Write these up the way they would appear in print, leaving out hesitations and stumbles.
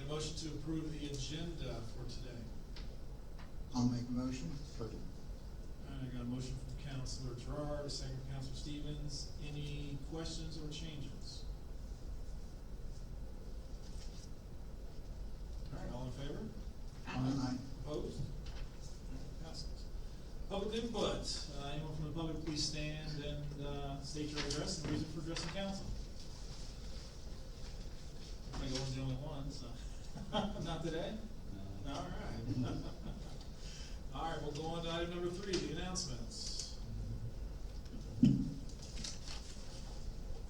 a motion to approve the agenda for today? I'll make a motion. Second. All right, I got a motion from Councilor Gerard, a second from Councilor Stevens. Any questions or changes? All right, all in favor? Aye. Opposed? Passes. Public input. Anyone from the public, please stand and state your address and reason for addressing council. I think I was the only one, so. Not today? No. All right. All right, we'll go on to item number 3, the announcements.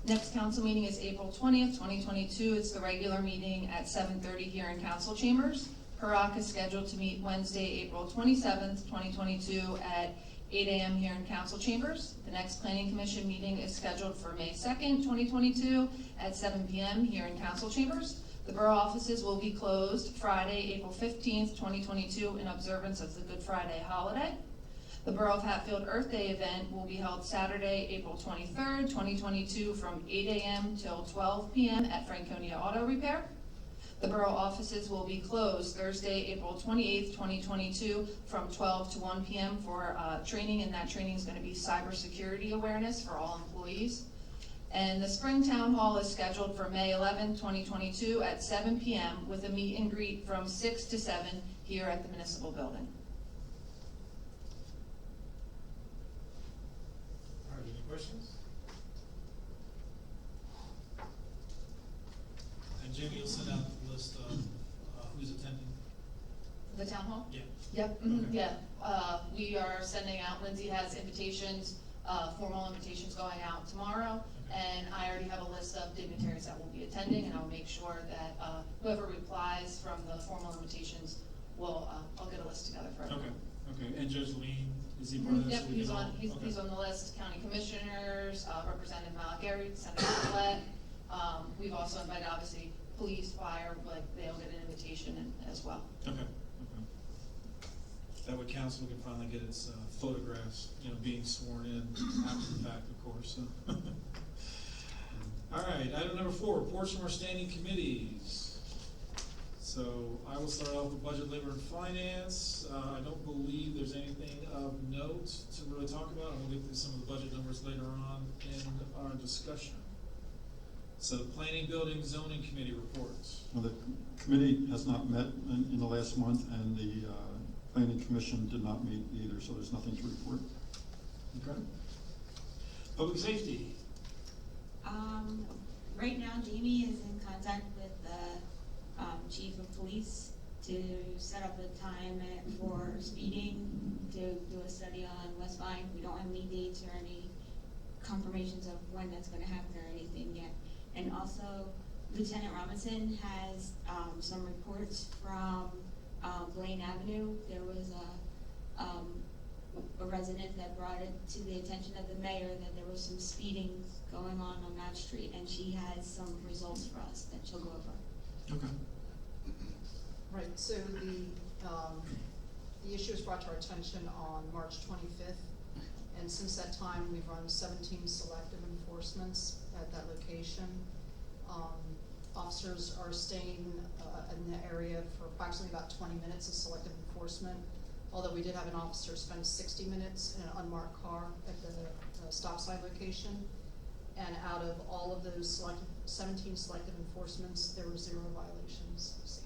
Next council meeting is April 20th, 2022. It's the regular meeting at 7:30 here in council chambers. PEROC is scheduled to meet Wednesday, April 27th, 2022 at 8 a.m. here in council chambers. The next planning commission meeting is scheduled for May 2nd, 2022 at 7 p.m. here in council chambers. The borough offices will be closed Friday, April 15th, 2022 in observance of the Good Friday holiday. The Borough of Hatfield Earth Day event will be held Saturday, April 23rd, 2022 from 8 a.m. till 12 p.m. at Franconia Auto Repair. The borough offices will be closed Thursday, April 28th, 2022 from 12 to 1 p.m. for training, and that training is going to be cybersecurity awareness for all employees. And the Spring Town Hall is scheduled for May 11th, 2022 at 7 p.m. with a meet and greet from 6 to 7 here at the municipal building. All right, any questions? And Jamie, you'll send out the list of who's attending? The town hall? Yeah. Yep, Okay. yeah. We are sending out, Lindsay has invitations, formal invitations going out tomorrow. Okay. And I already have a list of dignitaries that will be attending, and I'll make sure that whoever replies from the formal invitations will, I'll get a list together for everyone. Okay, and Judge Levine, is he part of this? Yep, So we he's can all- on, he's okay. he's on the list, county commissioners, Representative Malgary, Senator Collette. We've also invited, obviously, police, fire, like, they'll get an invitation as well. Okay. That way council can finally get its photographs, being sworn in after the fact, of course, so. All right, item number 4, reports from our standing committees. So I will start off with budget, labor, and finance. I don't believe there's anything of note to really talk about, and we'll get to some of the budget numbers later on in our discussion. So planning, building, zoning committee reports. Well, the committee has not met in the last month, and the planning commission did not meet either, so there's nothing to report. Okay. Public safety. Right now, Jamie is in contact with the chief of police to set up a time for speeding, to do a study on West Vine. We don't have any dates or any confirmations of when that's going to happen or anything yet. And also, Lieutenant Robinson has some reports from Blaine Avenue. There was a resident that brought it to the attention of the mayor that there was some speeding going on that street, and she has some results for us that she'll go over. Okay. Right, so the issue was brought to our attention on March 25th, and since that time, we've run 17 selective enforcements at that location. Officers are staying in the area for approximately about 20 minutes of selective enforcement, although we did have an officer spend 60 minutes in an unmarked car at the stop sign location. And out of all of those 17 selective enforcements, there were 0 violations seen.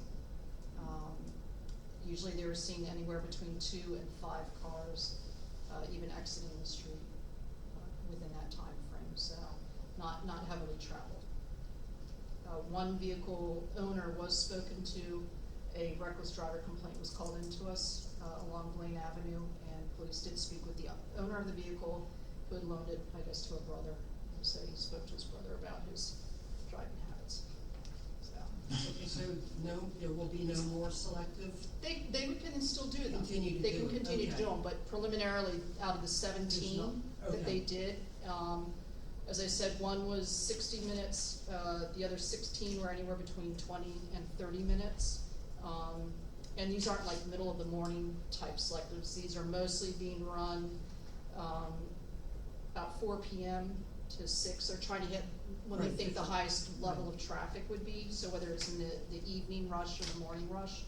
Usually they were seen anywhere between 2 and 5 cars, even exiting the street within that time frame, so not heavily traveled. One vehicle owner was spoken to. A reckless driver complaint was called into us along Blaine Avenue, and police did speak with the owner of the vehicle, who had loaned it, I guess, to a brother. So he spoke to his brother about his driving habits. So there will be no more selective? They can still do them. Continue to They do can it, continue to okay. do them, but preliminarily, out of the 17 that okay. they did, as I said, one was 60 minutes, the other 16 were anywhere between 20 and 30 minutes. And these aren't like middle of the morning type selectives. These are mostly being run about 4 p.m. to 6, they're trying to hit when they Right, think the different. highest level of traffic would be, so whether it's in the evening rush or the morning rush.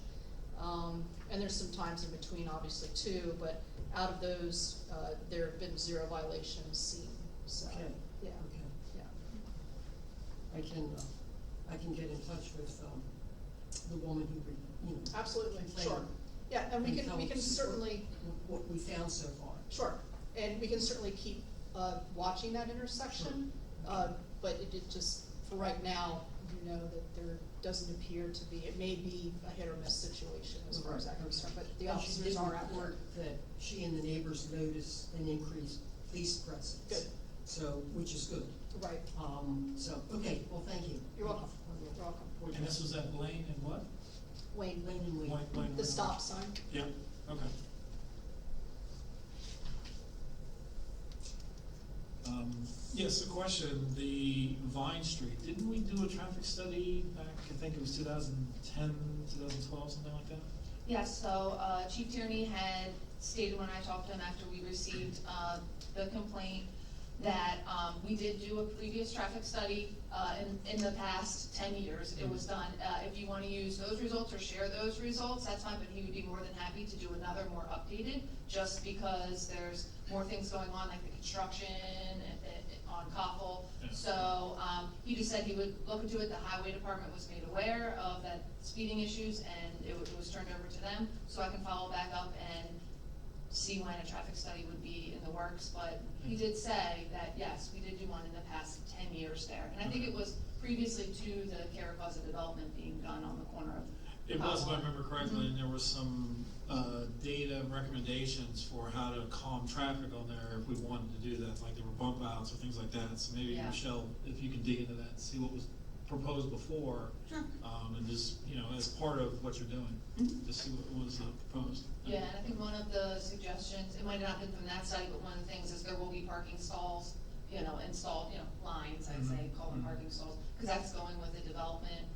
And there's some times in between, obviously, too, but out of those, there have been 0 violations seen, so, Okay. yeah, Okay. yeah. I can get in touch with, the woman who, you know. Absolutely, complained sure. Yeah, and we tell can us certainly, what we found so far. sure, and we can certainly keep, watching that intersection. But it just, for right now, you know that there doesn't appear to be, it may be a hit or miss situation as far as that concerned, but the And she officers did are out there. report that she and the neighbors noticed an increased police presence. Good. So, which is good. Right, Okay, well, thank you. you're welcome, you're welcome. And this was at Blaine and what? Wayne, Lane and Wade. Blaine. the stop sign, Yep, okay. Yes, a question, the Vine Street, didn't we do a traffic study back, I think it was 2010, 2012, something like that? Yes, so Chief Tierney had stated when I talked to him after we received the complaint that we did do a previous traffic study in the past 10 years. It was done. If you want to use those results or share those results, that's fine, but he would be more than happy to do another more updated, just because there's more things going on, like the construction on Koppel. Yeah. So he just said he would look into it. The highway department was made aware of that speeding issues, and it was turned over to them. So I can follow back up and see when a traffic study would be in the works. But he did say that, yes, we did do one in the past 10 years there. And I think it was previously to the Caracosa development being done on the corner of. It was, if I Koppel. remember correctly, and there was some data and recommendations for how to calm traffic on there if we wanted to do that, like there were bump outs or things like that. So maybe, Yeah. Michelle, if you can dig into that and see what was proposed before, Sure. and just, as part of what you're doing, Mhm. to see what was proposed. Yeah, and I think one of the suggestions, it might not have been from that site, but one of the things is there will be parking stalls, installed, lines, I'd say, call them Mhm. parking stalls, because that's going with the development.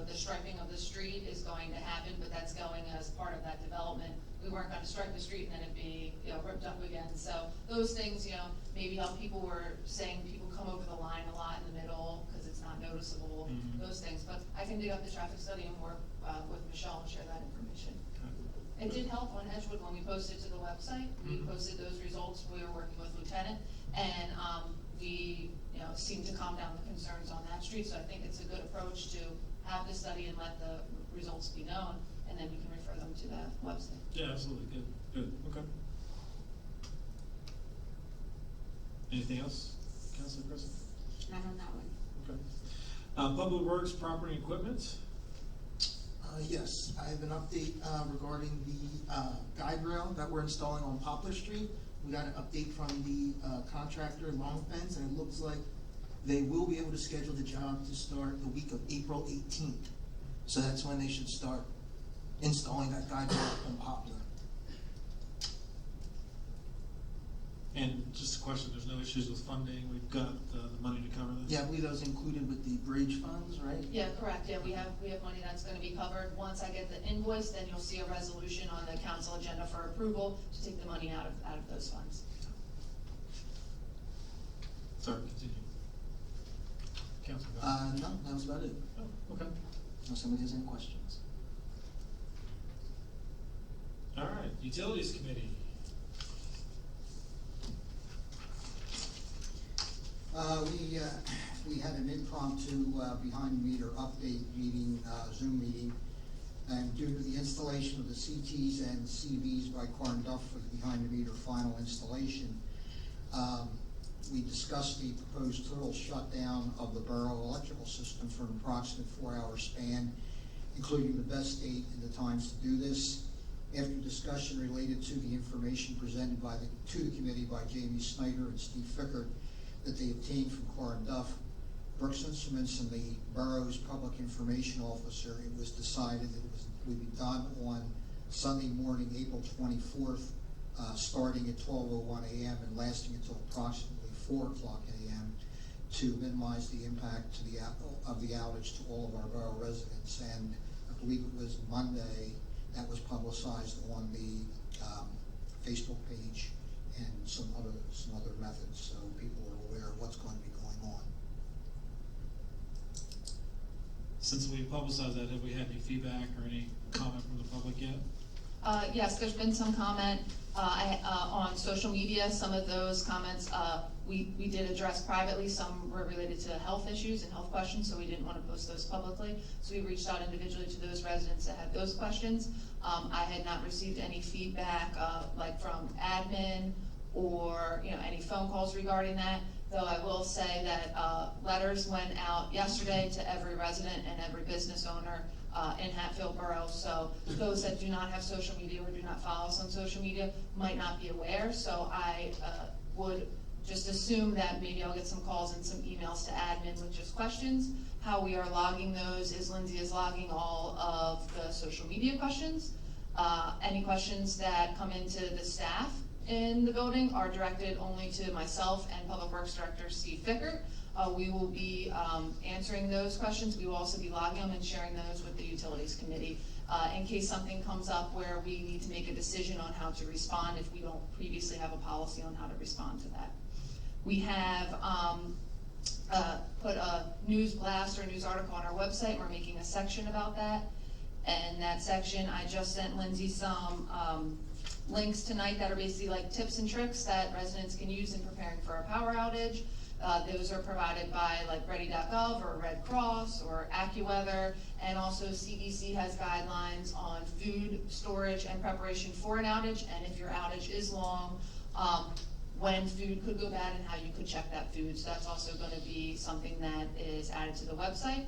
The striping of the street is going to happen, but that's going as part of that development. We weren't gonna stripe the street and then it be, ripped up again. So those things, maybe how people were saying people come over the line a lot in the middle, because it's not noticeable, Mhm. those things. But I can dig up the traffic study and work with Michelle and share that information. It did help on Edgewood when we posted to the website. We Mhm. posted those results. We were working with Lieutenant, and we, seemed to calm down the concerns on that street. So I think it's a good approach to have the study and let the results be known, and then we can refer them to the website. Yeah, absolutely, good, okay. Anything else, Councilor President? Not on that one. Okay. Public Works Property and Equipment, Yes, I have an update regarding the guide rail that we're installing on Poplar Street. We got an update from the contractor, Long Fence, and it looks like they will be able to schedule the job to start the week of April 18th. So that's when they should start installing that guide rail on Poplar. and just a question, there's no issues with funding, we've got the money to cover this? Yeah, I believe that was included with the bridge funds, right? Yeah, correct. Yeah, we have money that's gonna be covered. Once I get the invoice, then you'll see a resolution on the council agenda for approval to take the money out of those funds. Sorry, continue. Councilor. No, that was about it. Oh, okay. Unless somebody has any questions. All right, Utilities Committee. We had an impromptu behind the meter update meeting, Zoom meeting. And due to the installation of the CTs and CVs by Carn Duff for the behind the meter final installation, we discussed the proposed total shutdown of the borough electrical system for an approximate 4-hour span, including the best date and the times to do this. After discussion related to the information presented to the committee by Jamie Snyder and Steve Fickert that they obtained from Carn Duff, Brooks Instruments and the borough's public information officer, it was decided that it would be done on Sunday morning, April 24th, starting at 12:01 a.m. and lasting until approximately 4 o'clock a.m. to minimize the impact of the outage to all of our borough residents. And I believe it was Monday that was publicized on the Facebook page and some other methods, so people are aware of what's going to be going since we publicized that, have we had any feedback or any comment from the public yet? Yes, there's been some comment on social media. Some of those comments we did address privately. Some were related to health issues and health questions, so we didn't want to post those publicly. So we reached out individually to those residents that had those questions. I had not received any feedback like from admin or any phone calls regarding that. Though I will say that letters went out yesterday to every resident and every business owner in Hatfield Borough. So those that do not have social media or do not follow us on social media might not be aware. So I would just assume that maybe I'll get some calls and some emails to admin with just questions. How we are logging those is Lindsay is logging all of the social media questions. Any questions that come into the staff in the building are directed only to myself and Public Works Director Steve Fickert. We will be answering those questions. We will also be logging them and sharing those with the Utilities Committee in case something comes up where we need to make a decision on how to respond if we don't previously have a policy on how to respond to that. We have put a news blast or news article on our website. We're making a section about that. And that section, I just sent Lindsay some links tonight that are basically like tips and tricks that residents can use in preparing for a power outage. Those are provided by like ready.gov or Red Cross or AccuWeather, and also CDC has guidelines on food storage and preparation for an outage, and if your outage is long, when food could go bad and how you could check that food. So that's also going to be something that is added to the website.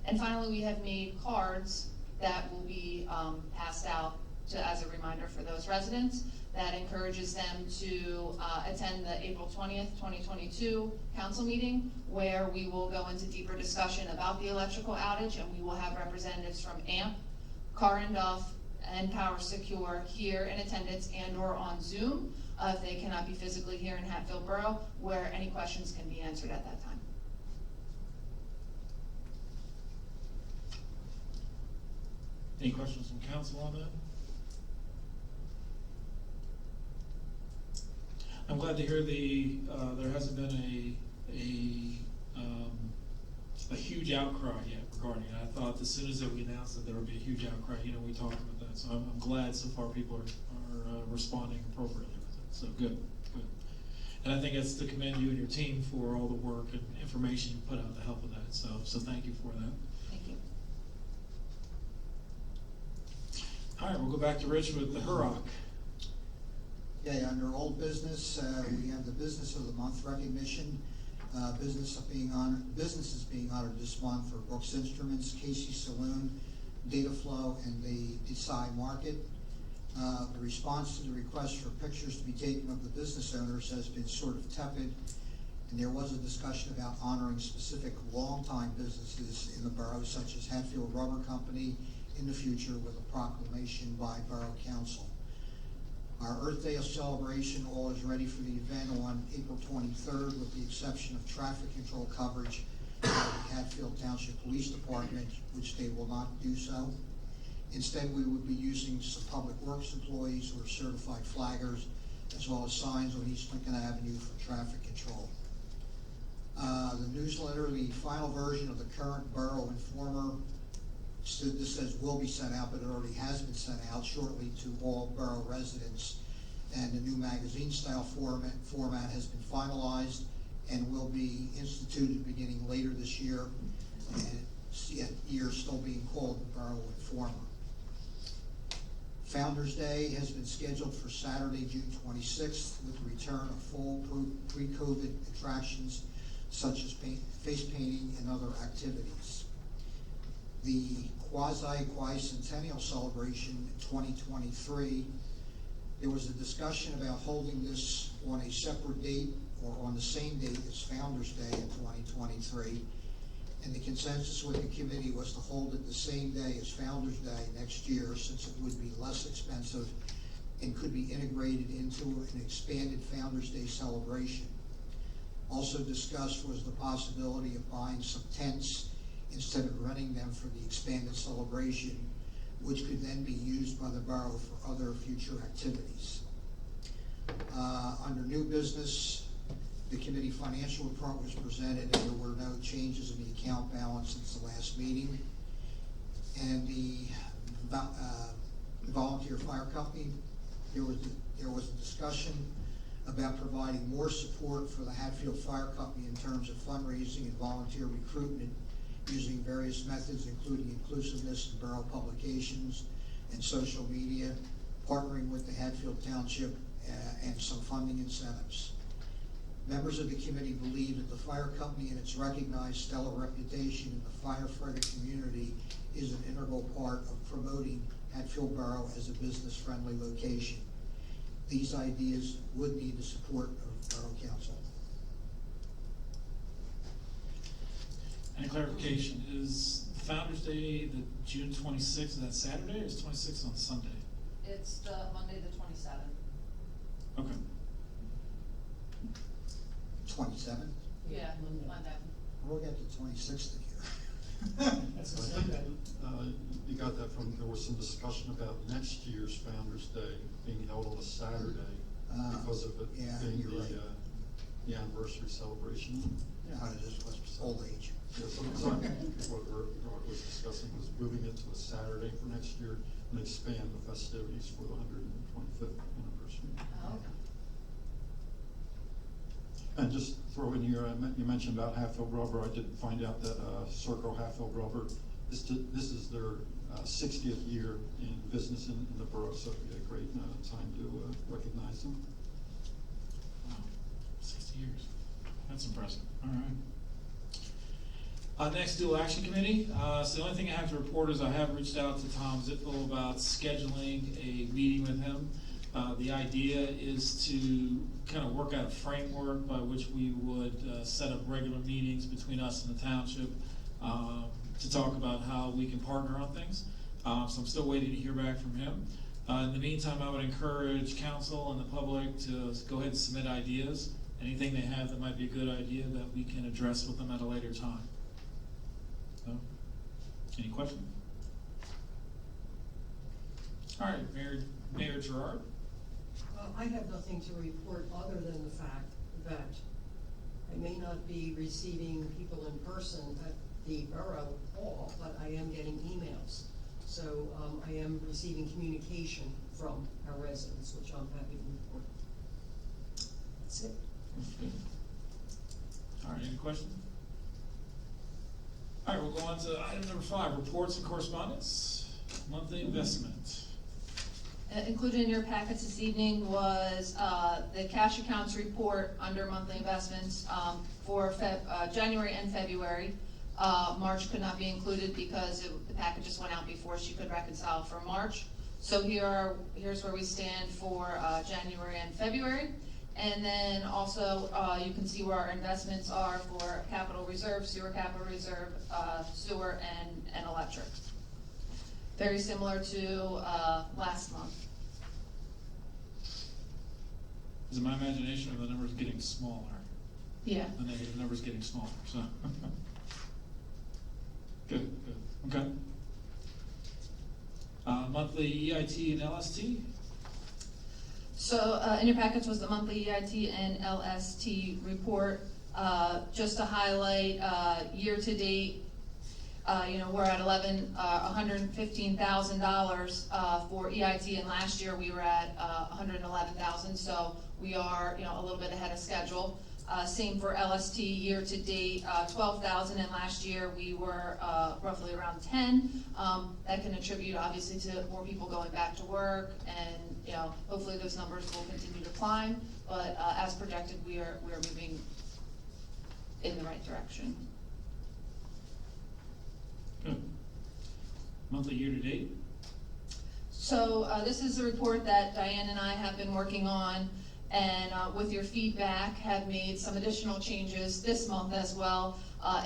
And finally, we have made cards that will be passed out as a reminder for those residents that encourages them to attend the April 20th, 2022 council meeting, where we will go into deeper discussion about the electrical outage, and we will have representatives from AMP, Car and Duff, and Power Secure here in attendance and or on Zoom if they cannot be physically here in Hatfield Borough, where any questions can be answered at that time. Any questions from council on that? I'm glad to hear there hasn't been a huge outcry yet regarding it. I thought as soon as we announced that there would be a huge outcry, we talked about that. So I'm glad so far people are responding appropriately with it. So good. And I think it's to commend you and your team for all the work and information you put out to help with that. So thank you for that. Thank you. All right, we'll go back to Rich with the HUROC. Okay, under old business, we have the Business of the Month recognition. Businesses being honored this month for Brooks Instruments, Casey Saloon, Dataflow, and the Desai Market. The response to the request for pictures to be taken of the business owners has been sort of tepid, and there was a discussion about honoring specific longtime businesses in the borough, such as Hatfield Rubber Company, in the future with a proclamation by Borough Council. Our Earth Day celebration, all is ready for the event on April 23rd, with the exception of traffic control coverage by the Hatfield Township Police Department, which they will not do so. Instead, we would be using some public works employees who are certified flaggers, as well as signs on East Lincoln Avenue for traffic control. The newsletter, the final version of the current Borough Informer, this says will be sent out, but it already has been sent out shortly to all borough residents. And the new magazine style format has been finalized and will be instituted beginning later this year, and year still being called the Borough Informer. Founders Day has been scheduled for Saturday, June 26th, with the return of full pre-COVID attractions such as face painting and other activities. The quasi-Centennial celebration 2023, there was a discussion about holding this on a separate date or on the same date as Founders Day in 2023. And the consensus with the committee was to hold it the same day as Founders Day next year, since it would be less expensive and could be integrated into an expanded Founders Day celebration. Also discussed was the possibility of buying some tents instead of renting them for the expanded celebration, which could then be used by the borough for other future activities. Under new business, the committee financial report was presented, and there were no changes in the account balance since the last meeting. and the volunteer fire company, there was a discussion about providing more support for the Hatfield Fire Company in terms of fundraising and volunteer recruitment using various methods, including inclusiveness in borough publications and social media, partnering with the Hatfield Township, and some funding incentives. Members of the committee believe that the fire company and its recognized stellar reputation in the firefighter community is an integral part of promoting Hatfield Borough as a business-friendly location. These ideas would need the support of Borough Council. Any clarification, is Founder's Day the June 26th, is that Saturday, or is 26th on Sunday? It's the Monday, the 27th. Okay. 27th? Yeah, Monday. Monday. We'll get the 26th in here. That's a I think, Sunday. you got that from, there was some discussion about next year's Founder's Day being held on a Saturday because of it yeah, being you're right. the anniversary celebration. This was old age. Yeah, so what was discussing was moving it to a Saturday for next year and expand the festivities for the 125th anniversary. Oh, okay. And just throw in here, you mentioned about Hatfield Rubber. I did find out that Circo Hatfield Rubber, this is their 60th year in business in the borough, so it'd be a great time to recognize them. Wow, 60 years. That's impressive. All right. Next, Dual Action Committee. So the only thing I have to report is I have reached out to Tom Zipfel about scheduling a meeting with him. The idea is to kind of work out a framework by which we would set up regular meetings between us and the township to talk about how we can partner on things. So I'm still waiting to hear back from him. In the meantime, I would encourage council and the public to go ahead and submit ideas. Anything they have that might be a good idea that we can address with them at a later time. So, any questions? All right, Mayor Gerard. I have nothing to report other than the fact that I may not be receiving people in person at the Borough Hall, but I am getting emails. So I am receiving communication from our residents, which I'm happy to report. That's it. All right, any questions? All right, we'll go on to item number 5, reports and correspondence, monthly investment. Included in your packets this evening was the cash accounts report under monthly investments for January and February. March could not be included because the packages went out before she could reconcile for March. So here's where we stand for January and February. And then also you can see where our investments are for capital reserve, sewer capital reserve, sewer and electric. Very similar to last month. Is it my imagination or the numbers getting smaller? Yeah. The negative numbers getting smaller, so. Good, okay. Monthly EIT and LST? So in your package was the monthly EIT and LST report. Just to highlight, year to date, we're at $115,000 for EIT, and last year we were at $111,000. So we are, a little bit ahead of schedule. Same for LST, year to date, $12,000, and last year we were roughly around 10. That can attribute obviously to more people going back to work, and hopefully those numbers will continue to climb. But as projected, we are moving in the right direction. Good. Monthly year to date? So this is a report that Diane and I have been working on, and with your feedback have made some additional changes this month as well,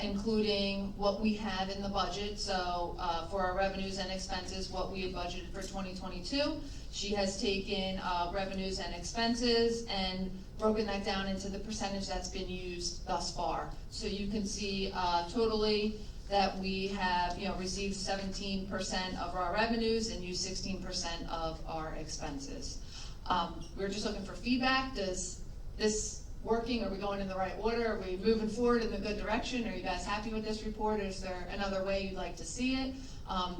including what we have in the budget. So for our revenues and expenses, what we had budgeted for 2022. She has taken revenues and expenses and broken that down into the percentage that's been used thus far. So you can see totally that we have received 17% of our revenues and used 16% of our expenses. We're just looking for feedback. Does this working? Are we going in the right order? Are we moving forward in the good direction? Are you guys happy with this report? Is there another way you'd like to see it?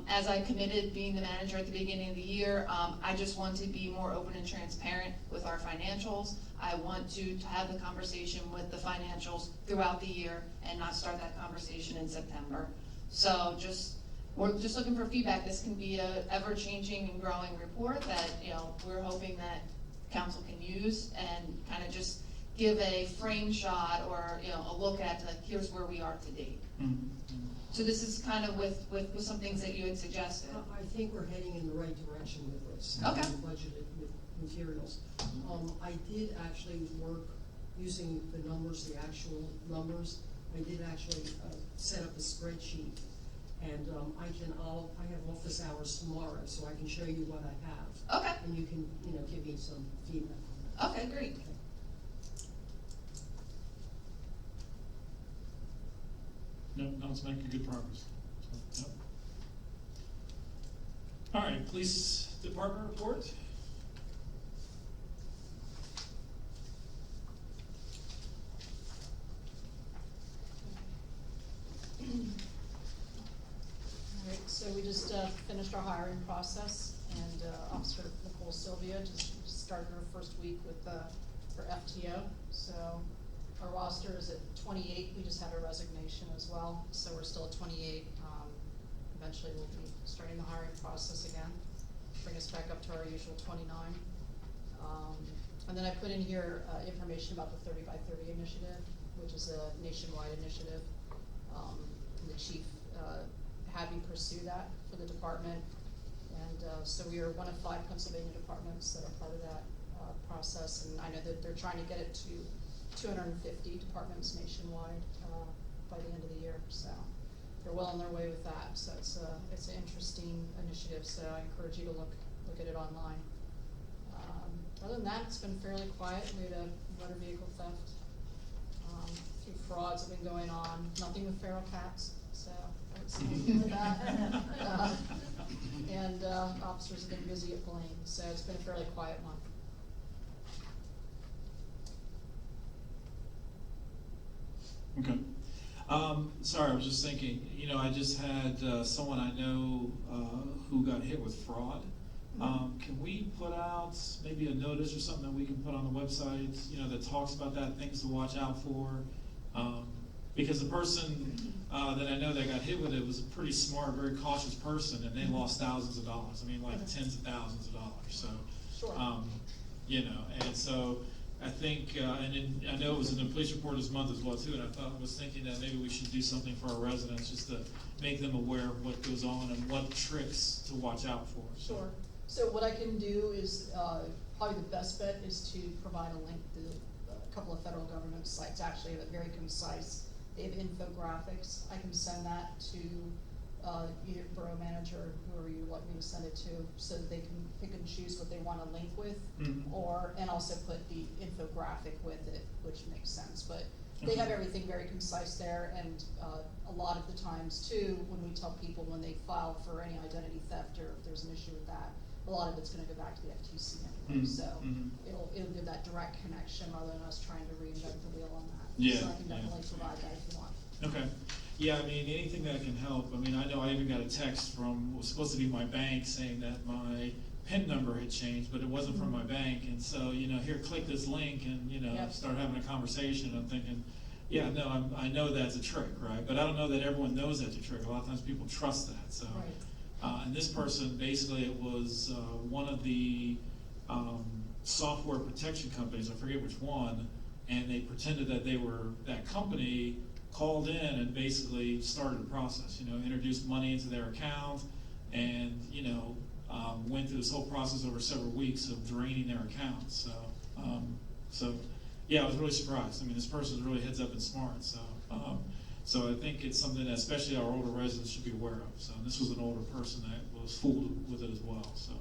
As I committed being the manager at the beginning of the year, I just want to be more open and transparent with our financials. I want to have the conversation with the financials throughout the year and not start that conversation in September. So we're just looking for feedback. This can be a ever-changing and growing report that, we're hoping that council can use and kind of just give a frame shot or, a look at, like, here's where we are to date. Mhm. So this is kind of with some things that you had suggested. I think we're heading in the right direction with this. Okay. with Budgeted materials. I did actually work using the numbers, the actual numbers. I did actually set up a spreadsheet, and I have office hours tomorrow, so I can show you what I have. Okay. And you can, give me some feedback on that. Okay, great. No, it's making good progress. So, yep. All right, police department report. All right, so we just finished our hiring process, and Officer Nicole Sylvia just started her first week with her FTO. So our roster is at 28. We just had a resignation as well, so we're still at 28. Eventually, we'll be starting the hiring process again, bring us back up to our usual 29. And then I put in here information about the 30 by 30 initiative, which is a nationwide initiative. And the chief had me pursue that for the department. And so we are one of 5 Pennsylvania departments that are part of that process. And I know that they're trying to get it to 250 departments nationwide by the end of the year. So they're well on their way with that. So it's an interesting initiative. So I encourage you to look at it online. Other than that, it's been fairly quiet. We had a motor vehicle theft. A few frauds have been going on. Nothing with feral cats. So I would say nothing with that. And officers have been busy at Blaine. So it's been a fairly quiet month. Okay. Sorry, I was just thinking, I just had someone I know who got hit with fraud. Can we put out maybe a notice or something that we can put on the website, that talks about that, things to watch out for? Because the person that I know that got hit with it was a pretty smart, very cautious person, and they lost thousands of dollars. I mean, like tens of thousands of dollars. So, Sure. And so I think, and then I know it was in the police report this month as well too, and I was thinking that maybe we should do something for our residents just to make them aware of what goes on and what tricks to watch out for. So. Sure. So what I can do is, probably the best bet is to provide a link to a couple of federal government sites, actually, that are very concise. They have infographics. I can send that to either borough manager or whoever you would like me to send it to, so that they can pick and choose what they want to link with, and also put the infographic with it, which makes sense. But they have everything very concise there, and a lot of the times too, when we tell people when they file for any identity theft or if there's an issue with that, a lot of it's going to go back to the FTC anyway. So it'll give that direct connection rather than us trying to reinvent the wheel on that. Yeah, So I can definitely provide that if you want. Okay. Yeah, I mean, anything that can help. I mean, I know I even got a text from, it was supposed to be my bank saying that my PIN number had changed, but it wasn't from my bank. And so, here, click this link and, Yep. start having a conversation. I'm thinking, yeah, no, I know that's a trick, right? But I don't know that everyone knows that's a trick. A lot of times people trust that. So, Right. and this person, basically, it was one of the software protection companies, I forget which one, and they pretended that they were that company, called in and basically started a process, introduced money into their account and, went through this whole process over several weeks of draining their account. So, yeah, I was really surprised. I mean, this person is really heads up and smart. So I think it's something that especially our older residents should be aware of. So this was an older person that was fooled with it as well. So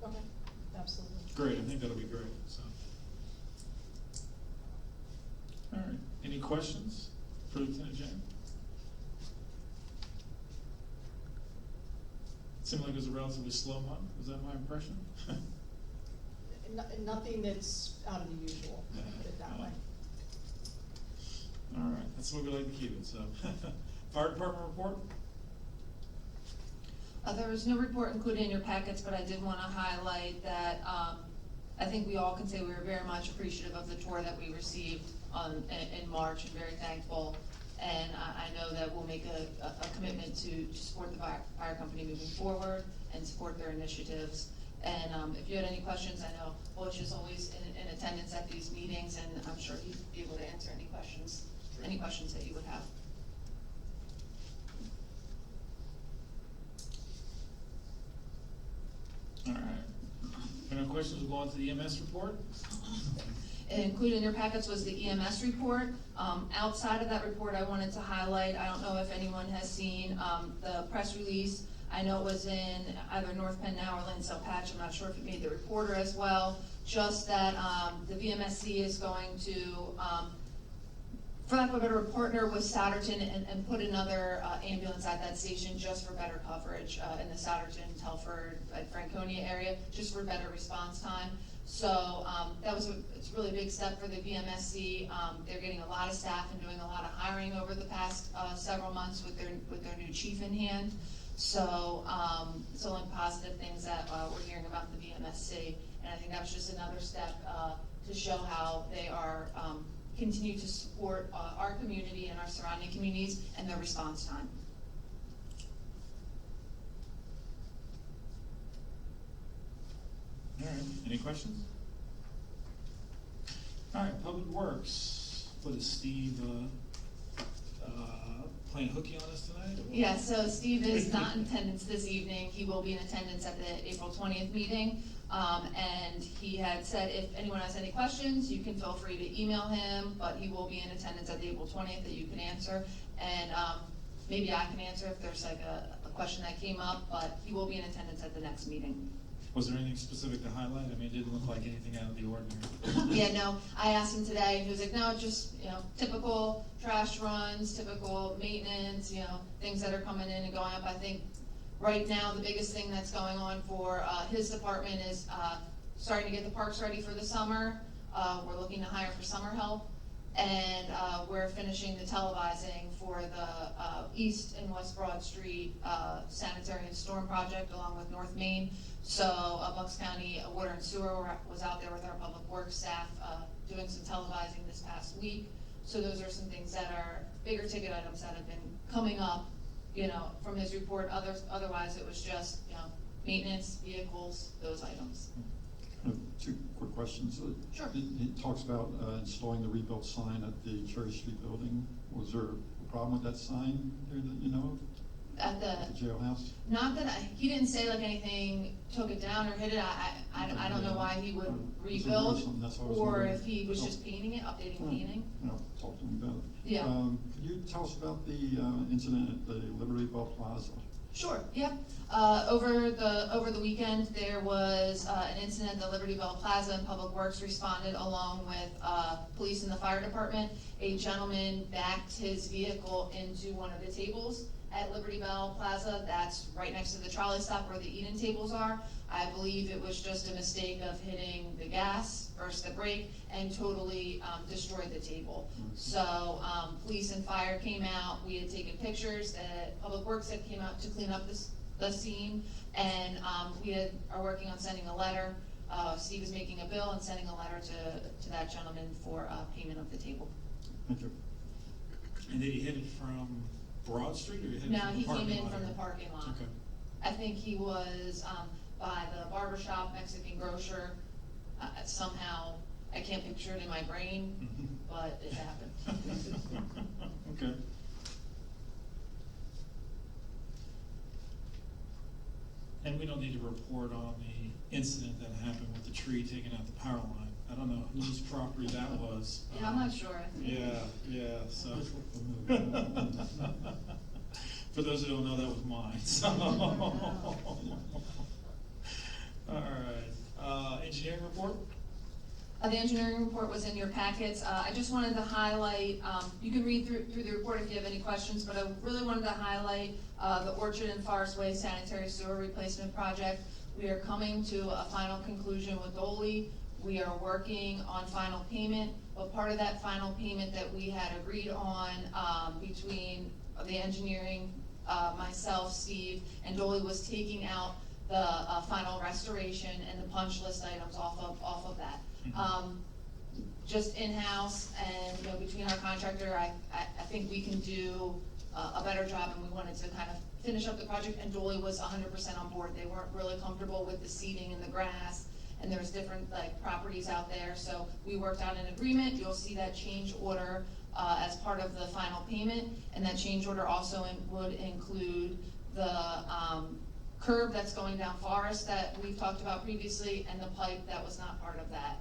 Okay, absolutely. great. I think that'll be great. So, all right. Any questions for Lieutenant James? Seemed like it was a relatively slow month. Was that my impression? Nothing that's out of the usual, put it that way. All right, that's the way we like to keep it, so. Fire department report? There was no report included in your packets, but I did want to highlight that I think we all can say we were very much appreciative of the tour that we received in March, and very thankful. And I know that we'll make a commitment to support the fire company moving forward and support their initiatives. And if you had any questions, I know Butch is always in attendance at these meetings, and I'm sure he'd be able to answer any questions that you would have. All right. If no questions, we'll go on to the EMS report. Included in your packets was the EMS report. Outside of that report, I wanted to highlight, I don't know if anyone has seen the press release. I know it was in either North Penn Now or Lansdale Patch, I'm not sure if it made the reporter as well. Just that the VMSC is going to, for lack of a better, partner with Souderton and put another ambulance at that station just for better coverage in the Souderton, Telford, Franconia area, just for better response time. So it's a really big step for the VMSC. They're getting a lot of staff and doing a lot of hiring over the past several months with their new chief in hand. So it's only positive things that we're hearing about the VMSC, and I think that was just another step to show how they are continue to support our community and our surrounding communities and their response time. All right, any questions? All right, Public Works, what is Steve, playing hooky on us tonight? or what? Yeah, so Steve is not in attendance this evening. He will be in attendance at the April 20th meeting. And he had said if anyone has any questions, you can feel free to email him, but he will be in attendance at the April 20th that you can answer. And maybe I can answer if there's like a question that came up, but he will be in attendance at the next meeting. Was there anything specific to highlight? I mean, it didn't look like anything out of the ordinary. Yeah, no, I asked him today, and he was like, no, just, typical trash runs, typical maintenance, things that are coming in and going up. I think right now, the biggest thing that's going on for his department is starting to get the parks ready for the summer. We're looking to hire for summer help. And we're finishing the televising for the East and West Broad Street Sanitary and Storm Project along with North Main. So Bucks County Water and Sewer was out there with our public works staff doing some televising this past week. So those are some things that are bigger ticket items that have been coming up, from his report. Otherwise it was just, maintenance, vehicles, those items. Two quick questions. Sure. It talks about installing the rebuilt sign at the Cherry Street building. Was there a problem with that sign there that you know of? At the jailhouse? Not that he didn't say like anything took it down or hit it. I don't know why he would rebuild, or if he was just painting it, updating painting. Talk to me about it. Yeah. Could you tell us about the incident at the Liberty Bell Plaza? Sure, yeah. Over the weekend, there was an incident at the Liberty Bell Plaza, and Public Works responded along with police and the fire department. A gentleman backed his vehicle into one of the tables at Liberty Bell Plaza. That's right next to the trolley stop where the eat-in tables are. I believe it was just a mistake of hitting the gas versus the brake and totally destroyed the table. So police and fire came out. We had taken pictures. Public Works had came out to clean up the scene, and we are working on sending a letter. Steve is making a bill and sending a letter to that gentleman for payment of the table. Thank you. And did he hit it from Broad Street, or he hit it No, from the he parking lot? came in from the parking lot. Okay. I think he was by the barber shop, Mexican grocer. Somehow, I can't picture it in my brain, but it happened. Okay. And we don't need to report on the incident that happened with the tree taking out the power line. I don't know whose property that was. Yeah, I'm not sure. Yeah, so. For those who don't know, that was mine, so. All right, engineering report? The engineering report was in your packets. I just wanted to highlight, you can read through the report if you have any questions, but I really wanted to highlight the Orchard and Forest Way Sanitary Sewer Replacement Project. We are coming to a final conclusion with Ole. We are working on final payment, but part of that final payment that we had agreed on, between the engineering, myself, Steve, and Dolly was taking out the, final restoration and the punch list items off of that. Just in-house and, you know, between our contractor, I think we can do a better job, and we wanted to kind of finish up the project, and Dolly was 100% on board. They weren't really comfortable with the seating and the grass, and there's different, like, properties out there, so we worked out an agreement. You'll see that change order as part of the final payment, and that change order also would include the curb that's going down Forest that we've talked about previously, and the pipe that was not part of that,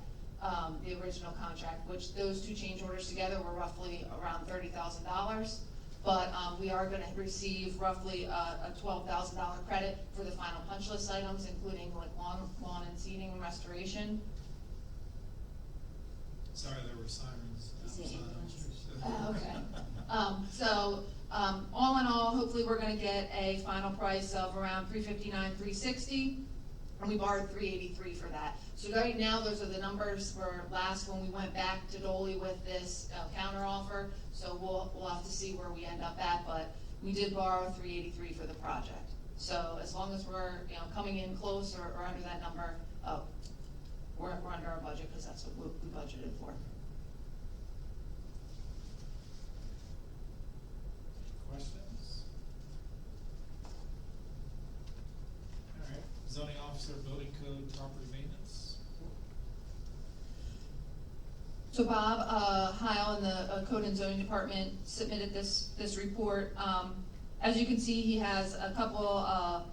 the original contract, which those two change orders together were roughly around $30,000. But we are gonna receive roughly a $12,000 credit for the final punch list items, including like lawn and seating and restoration. Sorry, there were sirens outside. Okay. All in all, hopefully we're gonna get a final price of around $359, $360, and we borrowed $383 for that. So right now, those are the numbers for last when we went back to Dolly with this counter offer. So we'll have to see where we end up at, but we did borrow $383 for the project. So as long as we're, you know, coming in close or under that number, we're under our budget, because that's what we budgeted for. Questions? All right, zoning officer, building code, property maintenance. So Bob Heil in the Code and Zoning Department submitted this report. As you can see, he has a couple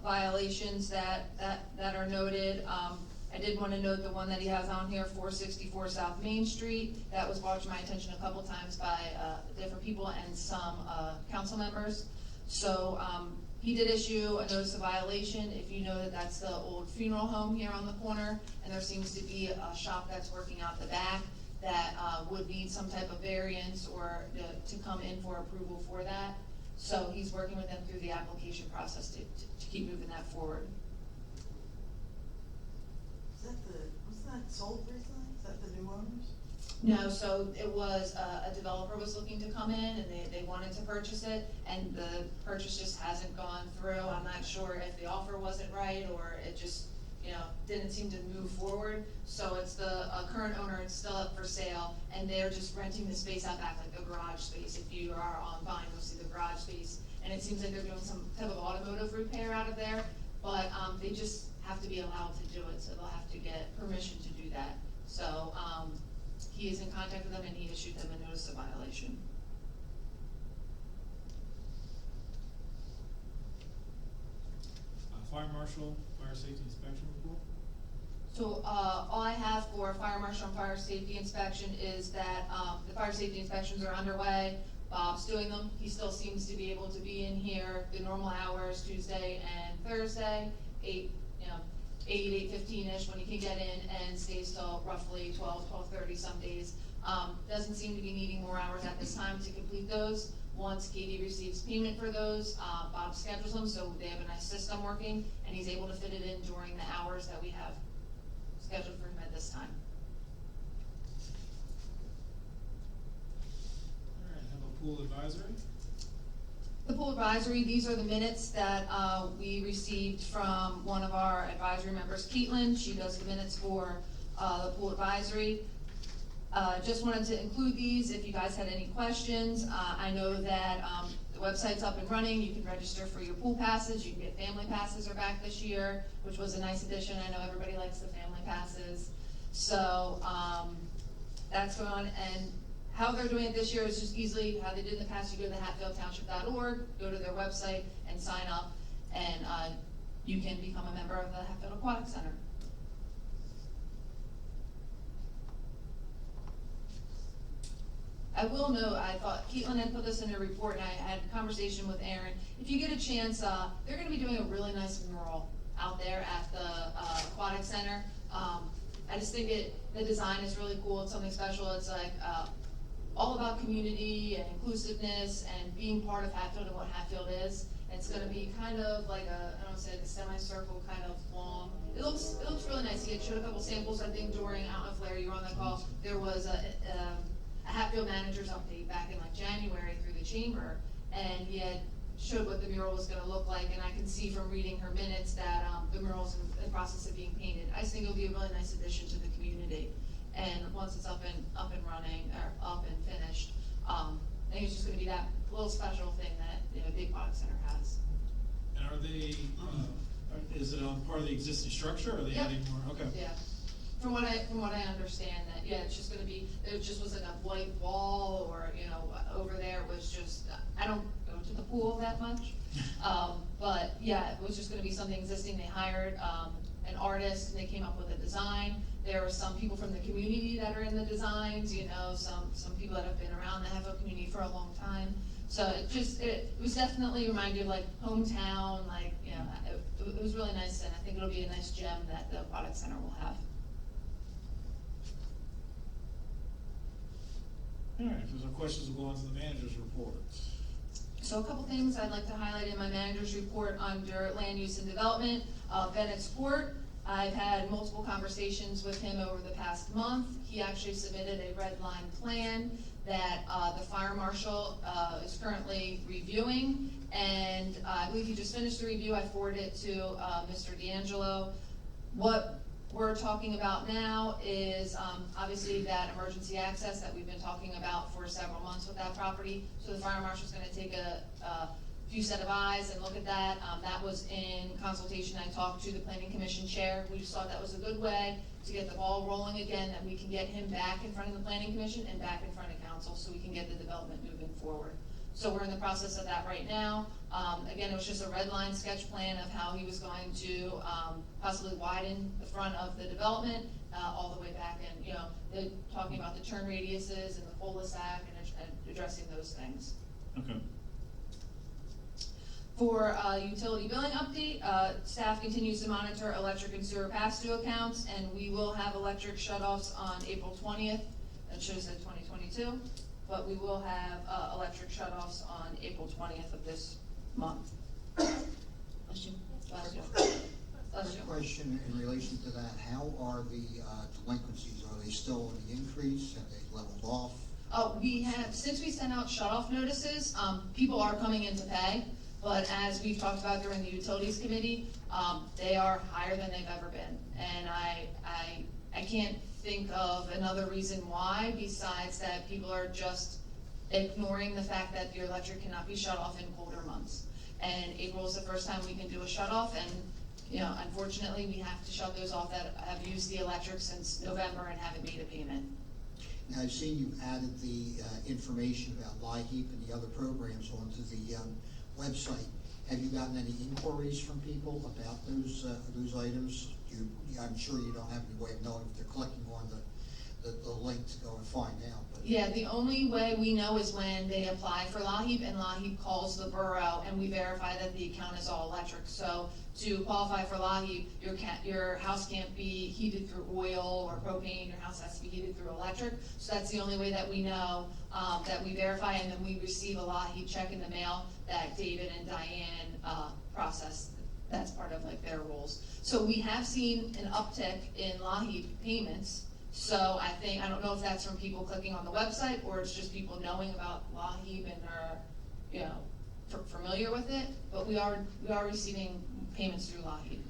violations that are noted. I did want to note the one that he has on here, 464 South Main Street. That was brought to my attention a couple times by different people and some council members. So he did issue a notice of violation. If you know that that's the old funeral home here on the corner, and there seems to be a shop that's working out the back that would need some type of variance or to come in for approval for that. So he's working with them through the application process to keep moving that forward. Wasn't that sold recently? Is that the new owners? No, so it was, a developer was looking to come in and they wanted to purchase it, and the purchase just hasn't gone through. I'm not sure if the offer wasn't right or it just, you know, didn't seem to move forward. So it's the current owner, it's still up for sale, and they're just renting the space out back, like the garage space. If you are on Vine, you'll see the garage space, and it seems like they're doing some type of automotive repair out of there, but they just have to be allowed to do it, so they'll have to get permission to do that. So he is in contact with them, and he issued them a notice of violation. Fire marshal, fire safety inspection report. So all I have for fire marshal and fire safety inspection is that the fire safety inspections are underway. Bob's doing them. He still seems to be able to be in here the normal hours, Tuesday and Thursday, 8, 8:15-ish when he can get in, and stays till roughly 12:30 some days. Doesn't seem to be needing more hours at this time to complete those. Once Katie receives payment for those, Bob schedules them, so they have a nice system working, and he's able to fit it in during the hours that we have scheduled for him at this time. All right, have a pool advisory. The pool advisory, these are the minutes that we received from one of our advisory members, Caitlin. She does the minutes for the pool advisory. Just wanted to include these if you guys had any questions. I know that the website's up and running. You can register for your pool passes. You can get family passes are back this year, which was a nice addition. I know everybody likes the family passes. So that's going on. And how they're doing it this year is just easily how they did in the past. You go to the hatfieldtownship.org, go to their website and sign up, and you can become a member of the Hatfield Aquatic Center. I will note, I thought Caitlin had put this in her report, and I had a conversation with Aaron. If you get a chance, they're gonna be doing a really nice mural out there at the Aquatic Center. I just think the design is really cool. It's something special. It's like all about community and inclusiveness and being part of Hatfield and what Hatfield is. It's gonna be kind of like I don't wanna say like a semicircle, kind of long. It looks really nice. He had showed a couple samples, I think, during, I don't know if Larry, you were on that call. There was a Hatfield manager's update back in like January through the chamber, and he had showed what the mural was gonna look like, and I can see from reading her minutes that the mural's in the process of being painted. I just think it'll be a really nice addition to the community. And once it's up and running, or up and finished, I think it's just gonna be that little special thing that, you know, Big Product Center has. And are they, is it on part of the existing structure, or are they Yep. adding more? Okay. Yeah, from what I understand, that, yeah, it's just gonna be, it just was like a white wall, or, you know, over there was just, I don't go to the pool that much. But yeah, it was just gonna be something existing. They hired, an artist, and they came up with a design. There are some people from the community that are in the designs, you know, some people that have been around the Hatfield community for a long time. So it was definitely reminded of like hometown, like, you know, it was really nice, and I think it'll be a nice gem that the Product Center will have. All right, if there's no questions, we'll go on to the manager's report. So a couple things I'd like to highlight in my manager's report under land use and development. Bennett's Court, I've had multiple conversations with him over the past month. He actually submitted a red line plan that the fire marshal is currently reviewing, and I believe he just finished the review. I forwarded it to Mr. D'Angelo. What we're talking about now is obviously that emergency access that we've been talking about for several months with that property. So the fire marshal's gonna take a few set of eyes and look at that. That was in consultation. I talked to the planning commission chair. We just thought that was a good way to get the ball rolling again, that we can get him back in front of the planning commission and back in front of council, so we can get the development moving forward. So we're in the process of that right now. Again, it was just a red line sketch plan of how he was going to possibly widen the front of the development all the way back, and, you know, talking about the turn radiuses and the cul-de-sac and addressing those things. Okay. For utility billing update, staff continues to monitor electric and sewer pass-through accounts, and we will have electric shutoffs on April 20th. That shows that 2022, but we will have electric shutoffs on April 20th of this month. Bless you. Bless you. Bless you. Question in relation to that, how are the delinquencies? Are they still on the increase? Have they leveled off? We have, since we sent out shutoff notices, people are coming in to pay. But as we've talked about during the utilities committee, they are higher than they've ever been. And I can't think of another reason why, besides that people are just ignoring the fact that your electric cannot be shut off in colder months. And April is the first time we can do a shut off, and, you know, unfortunately, we have to shut those off that have used the electric since November and haven't made a payment. Now, I've seen you've added the information about LIHEAP and the other programs onto the website. Have you gotten any inquiries from people about those items? I'm sure you don't have any way of knowing if they're clicking on the link to go and find out. But Yeah, the only way we know is when they apply for LIHEAP, and LIHEAP calls the borough, and we verify that the account is all electric. So to qualify for LIHEAP, your house can't be heated through oil or propane. Your house has to be heated through electric. So that's the only way that we know, that we verify, and then we receive a LIHEAP check in the mail that David and Diane process. That's part of like their rules. So we have seen an uptick in LIHEAP payments. So I don't know if that's from people clicking on the website, or it's just people knowing about LIHEAP and are, you know, familiar with it, but we are receiving payments through LIHEAP.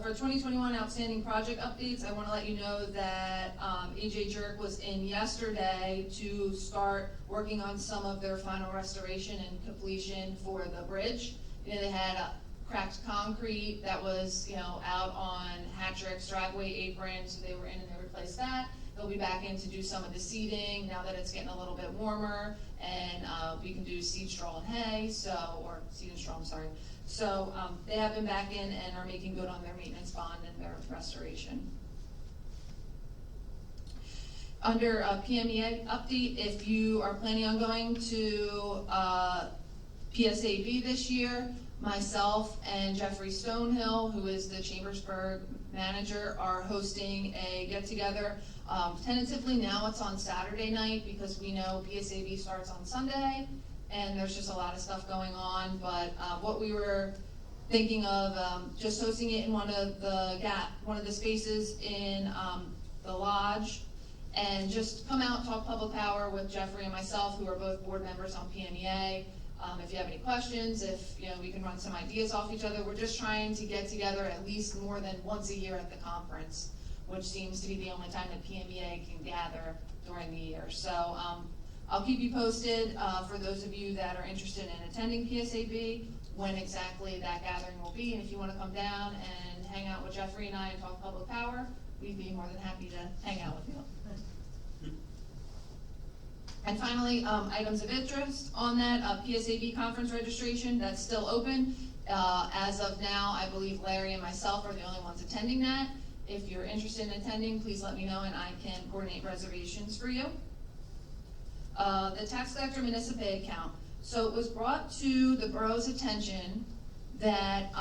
For 2021 outstanding project updates, I want to let you know that AJ Jerk was in yesterday to start working on some of their final restoration and completion for the bridge. You know, they had cracked concrete that was, you know, out on Hattrick's driveway apron, so they were in and they replaced that. They'll be back in to do some of the seeding now that it's getting a little bit warmer, and we can do seed, straw, and hay, or seed and straw, I'm sorry. So they have been back in and are making good on their maintenance bond and their restoration. Under PMEA update, if you are planning on going to PSAB this year, myself and Jeffrey Stonehill, who is the Chambersburg manager are hosting a get-together. Tentatively now it's on Saturday night because we know PSAB starts on Sunday and there's just a lot of stuff going on, but what we were thinking of, just hosting it in one of the spaces in the lodge, and just come out, talk public power with Jeffrey and myself, who are both board members on PMEA. If you have any questions, if we can run some ideas off each other. We're just trying to get together at least more than once a year at the conference, which seems to be the only time that PMEA can gather during the year. So I'll keep you posted for those of you that are interested in attending PSAB, when exactly that gathering will be. And if you want to come down and hang out with Jeffrey and I and talk public power, we'd be more than happy to hang out with you. And finally, items of interest on that, PSAB conference registration, that's still open. As of now, I believe Larry and myself are the only ones attending that. If you're interested in attending, please let me know and I can coordinate reservations for you. The tax collector municipal account. So it was brought to the borough's attention that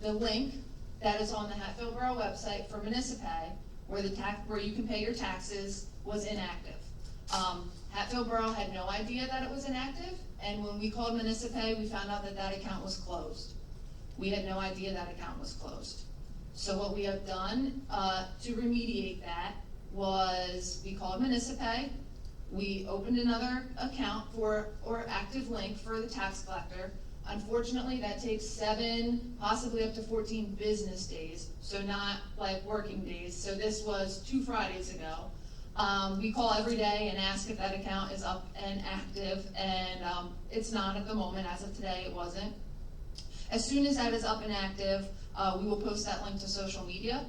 the link that is on the Hatfield Borough website for municipal, where you can pay your taxes, was inactive. Hatfield Borough had no idea that it was inactive, and when we called municipal, we found out that that account was closed. We had no idea that account was closed. So what we have done to remediate that was we called municipal, we opened another account or active link for the tax collector. Unfortunately, that takes 7, possibly up to 14 business days, so not like working days. So this was 2 Fridays ago. We call every day and ask if that account is up and active, and it's not at the moment. As of today, it wasn't. As soon as that is up and active, we will post that link to social media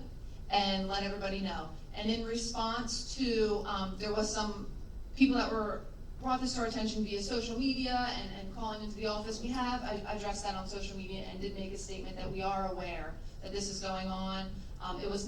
and let everybody know. And in response to, there was some people that brought this to our attention via social media and calling into the office. We have addressed that on social media and did make a statement that we are aware that this is going on. It was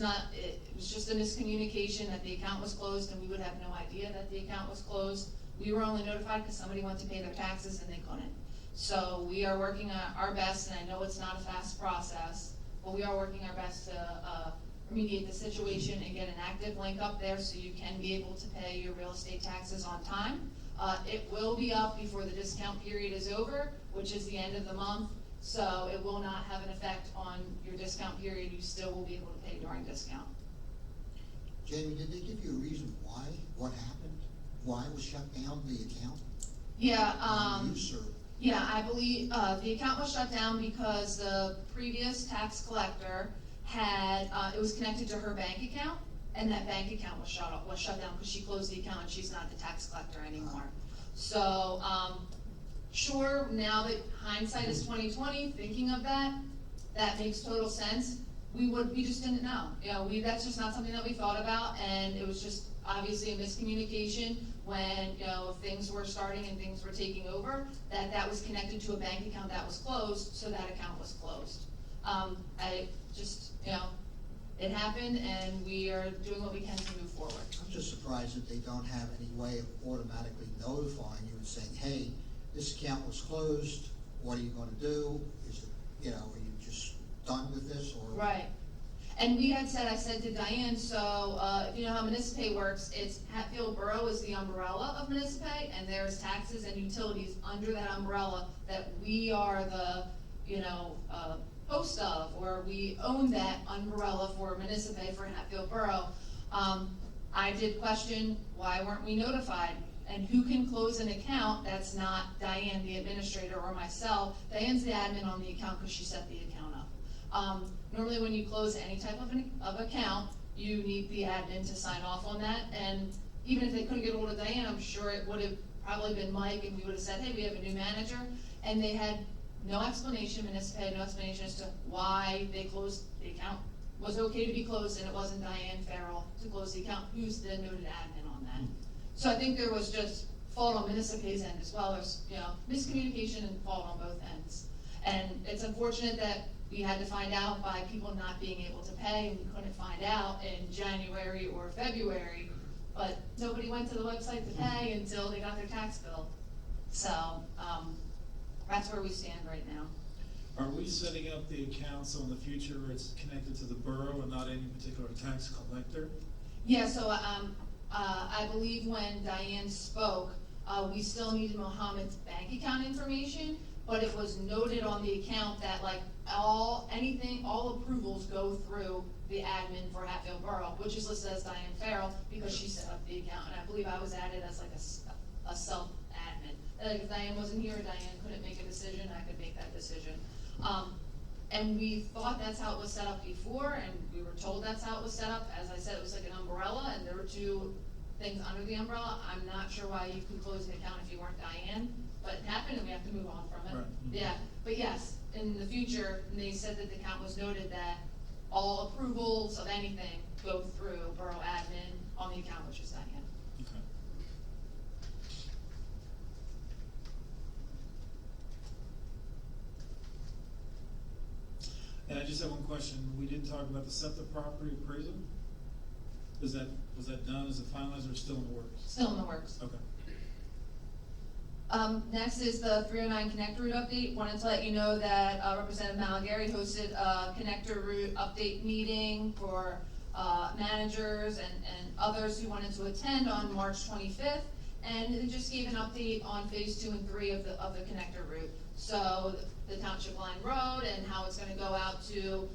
just a miscommunication that the account was closed, and we would have no idea that the account was closed. We were only notified because somebody went to pay their taxes and they couldn't. So we are working our best, and I know it's not a fast process, but we are working our best to remediate the situation and get an active link up there so you can be able to pay your real estate taxes on time. It will be up before the discount period is over, which is the end of the month. So it will not have an effect on your discount period. You still will be able to pay during discount. Jamie, did they give you a reason why? What happened? Why it was shut down, the account? Yeah, Yeah, I believe the account was shut down because the previous tax collector had, it was connected to her bank account, and that bank account was shut down because she closed the account and she's not the tax collector anymore. So, sure, now that hindsight is 20/20, thinking of that makes total sense. We just didn't know. That's just not something that we thought about, and it was just obviously a miscommunication when, things were starting and things were taking over, that was connected to a bank account that was closed, so that account was closed. It happened, and we are doing what we can to move forward. I'm just surprised that they don't have any way of automatically notifying you and saying, hey, this account was closed, what are you gonna do? Is it, are you just done with this, or? Right. And I said to Diane, so, if you know how municipal works, it's Hatfield Borough is the umbrella of municipal, and there's taxes and utilities under that umbrella that we are the, host of, or we own that umbrella for municipal for Hatfield Borough. I did question, why weren't we notified? And who can close an account that's not Diane, the administrator, or myself? Diane's the admin on the account because she set the account up. Normally when you close any type of account, you need the admin to sign off on that. And even if they couldn't get hold of Diane, I'm sure it would have probably been Mike, and we would have said, hey, we have a new manager. And they had no explanation, municipal had no explanation as to why they closed the account. It was okay to be closed, and it wasn't Diane Farrell to close the account, who's the noted admin on that. So I think there was just fault on municipal's end as well. There's, miscommunication and fault on both ends. And it's unfortunate that we had to find out by people not being able to pay, and we couldn't find out in January or February, but nobody went to the website to pay until they got their tax bill. So, that's where we stand right now. Are we setting up the account so in the future it's connected to the borough and not any particular tax collector? Yeah, so, I believe when Diane spoke, we still needed Mohammed's bank account information, but it was noted on the account that like all approvals go through the admin for Hatfield Borough, which is listed as Diane Farrell, because she set up the account, and I believe I was added as like a self-admin. Like if Diane wasn't here, Diane couldn't make a decision, I could make that decision. And we thought that's how it was set up before, and we were told that's how it was set up. As I said, it was like an umbrella, and there were two things under the umbrella. I'm not sure why you could close an account if you weren't Diane, but it happened and we have to move on from it. Right. Mhm. Yeah, but yes, in the future, they said that the account was noted that all approvals of anything go through borough admin on the account, which is Diane. Okay. And I just have one question. We didn't talk about the SEPTA property appraisal. Was that done? Is it finalized or still in the works? Still in the works. Okay. Next is the 309 connector route update. Wanted to let you know that Representative Malagary hosted a connector route update meeting for managers and others who wanted to attend on March 25th. And it just gave an update on phase 2 and 3 of the connector route. So the Township Line Road and how it's gonna go out to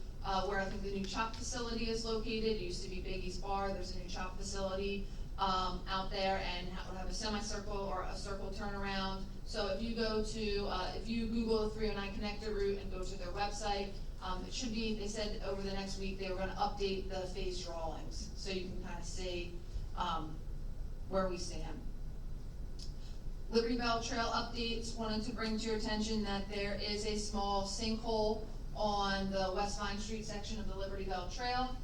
where I think the new chop facility is located. It used to be Biggie's Bar. There's a new chop facility out there, and we'll have a semicircle or a circle turnaround. So if you go to, if you Google the 309 connector route and go to their website, it should be, they said over the next week they were gonna update the phase drawings, so you can kind of see where we stand. Liberty Bell Trail updates, wanted to bring to your attention that there is a small sinkhole on the West Vine Street section of the Liberty Bell Trail.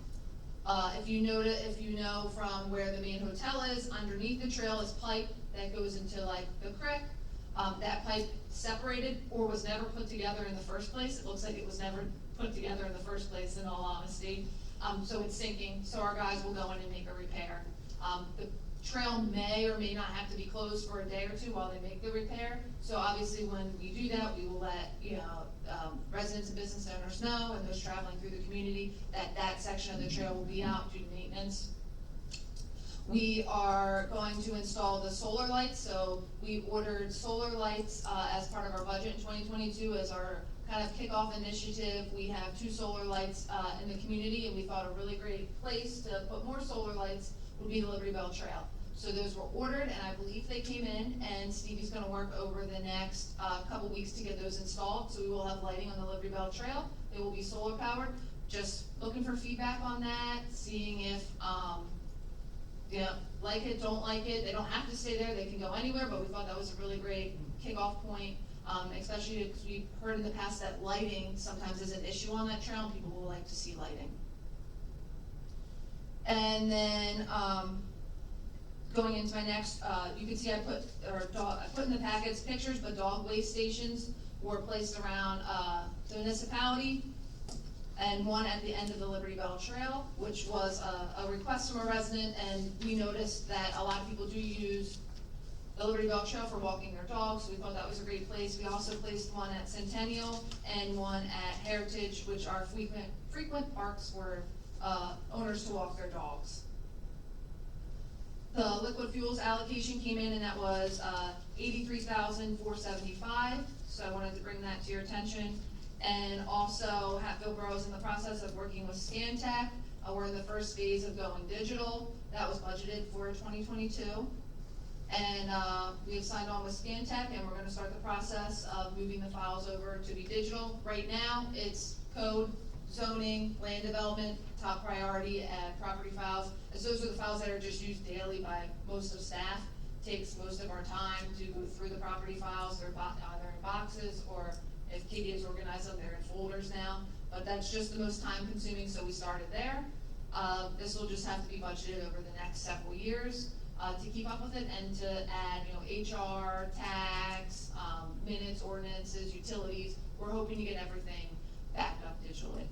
If you know from where the main hotel is, underneath the trail is pipe that goes into like the creek. That pipe separated or was never put together in the first place. It looks like it was never put together in the first place, in all honesty. So it's sinking, so our guys will go in and make a repair. The trail may or may not have to be closed for a day or two while they make the repair. So obviously when we do that, we will let, residents and business owners know, and those traveling through the community, that that section of the trail will be out due to maintenance. We are going to install the solar lights, so we ordered solar lights as part of our budget in 2022 as our kind of kickoff initiative. We have 2 solar lights in the community, and we thought a really great place to put more solar lights would be the Liberty Bell Trail. So those were ordered, and I believe they came in, and Stevie's gonna work over the next couple weeks to get those installed. So we will have lighting on the Liberty Bell Trail. They will be solar powered. Just looking for feedback on that, seeing if, like it, don't like it. They don't have to stay there, they can go anywhere, but we thought that was a really great kickoff point, especially because we've heard in the past that lighting sometimes is an issue on that trail, and people will like to see lighting. And then, going into my next, you can see I put in the packets pictures, but dog waste stations were placed around the municipality, and one at the end of the Liberty Bell Trail, which was a request from a resident, and we noticed that a lot of people do use the Liberty Bell Trail for walking their dogs, so we thought that was a great place. We also placed one at Centennial and one at Heritage, which are frequent parks for owners to walk their dogs. The liquid fuels allocation came in, and that was $83,475, so I wanted to bring that to your attention. And also, Hatfield Borough is in the process of working with ScanTech. We're in the first phase of going digital. That was budgeted for 2022. And we have signed on with ScanTech, and we're gonna start the process of moving the files over to be digital. Right now, it's code, zoning, land development, top priority, and property files. As those are the files that are just used daily by most of staff. Takes most of our time to go through the property files. They're either in boxes, or if Katie has organized them, they're in folders now. But that's just the most time consuming, so we started there. This will just have to be budgeted over the next several years to keep up with it, and to add, HR, tax, minutes, ordinances, utilities. We're hoping to get everything backed up digitally.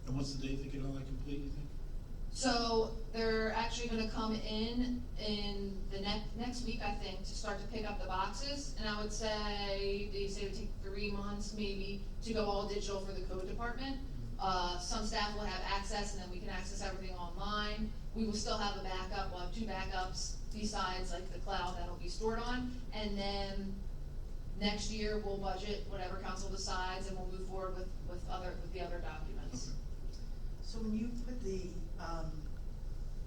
And what's the date to get all that complete, you think? So they're actually gonna come in the next week, I think, to start to pick up the boxes. And I would say, they say it would take 3 months maybe to go all digital for the code department. Some staff will have access, and then we can access everything online. We will still have a backup, we'll have 2 backups besides like the cloud that'll be stored on. And then next year, we'll budget whatever council decides, and we'll move forward with the other documents. Okay. So when you put the,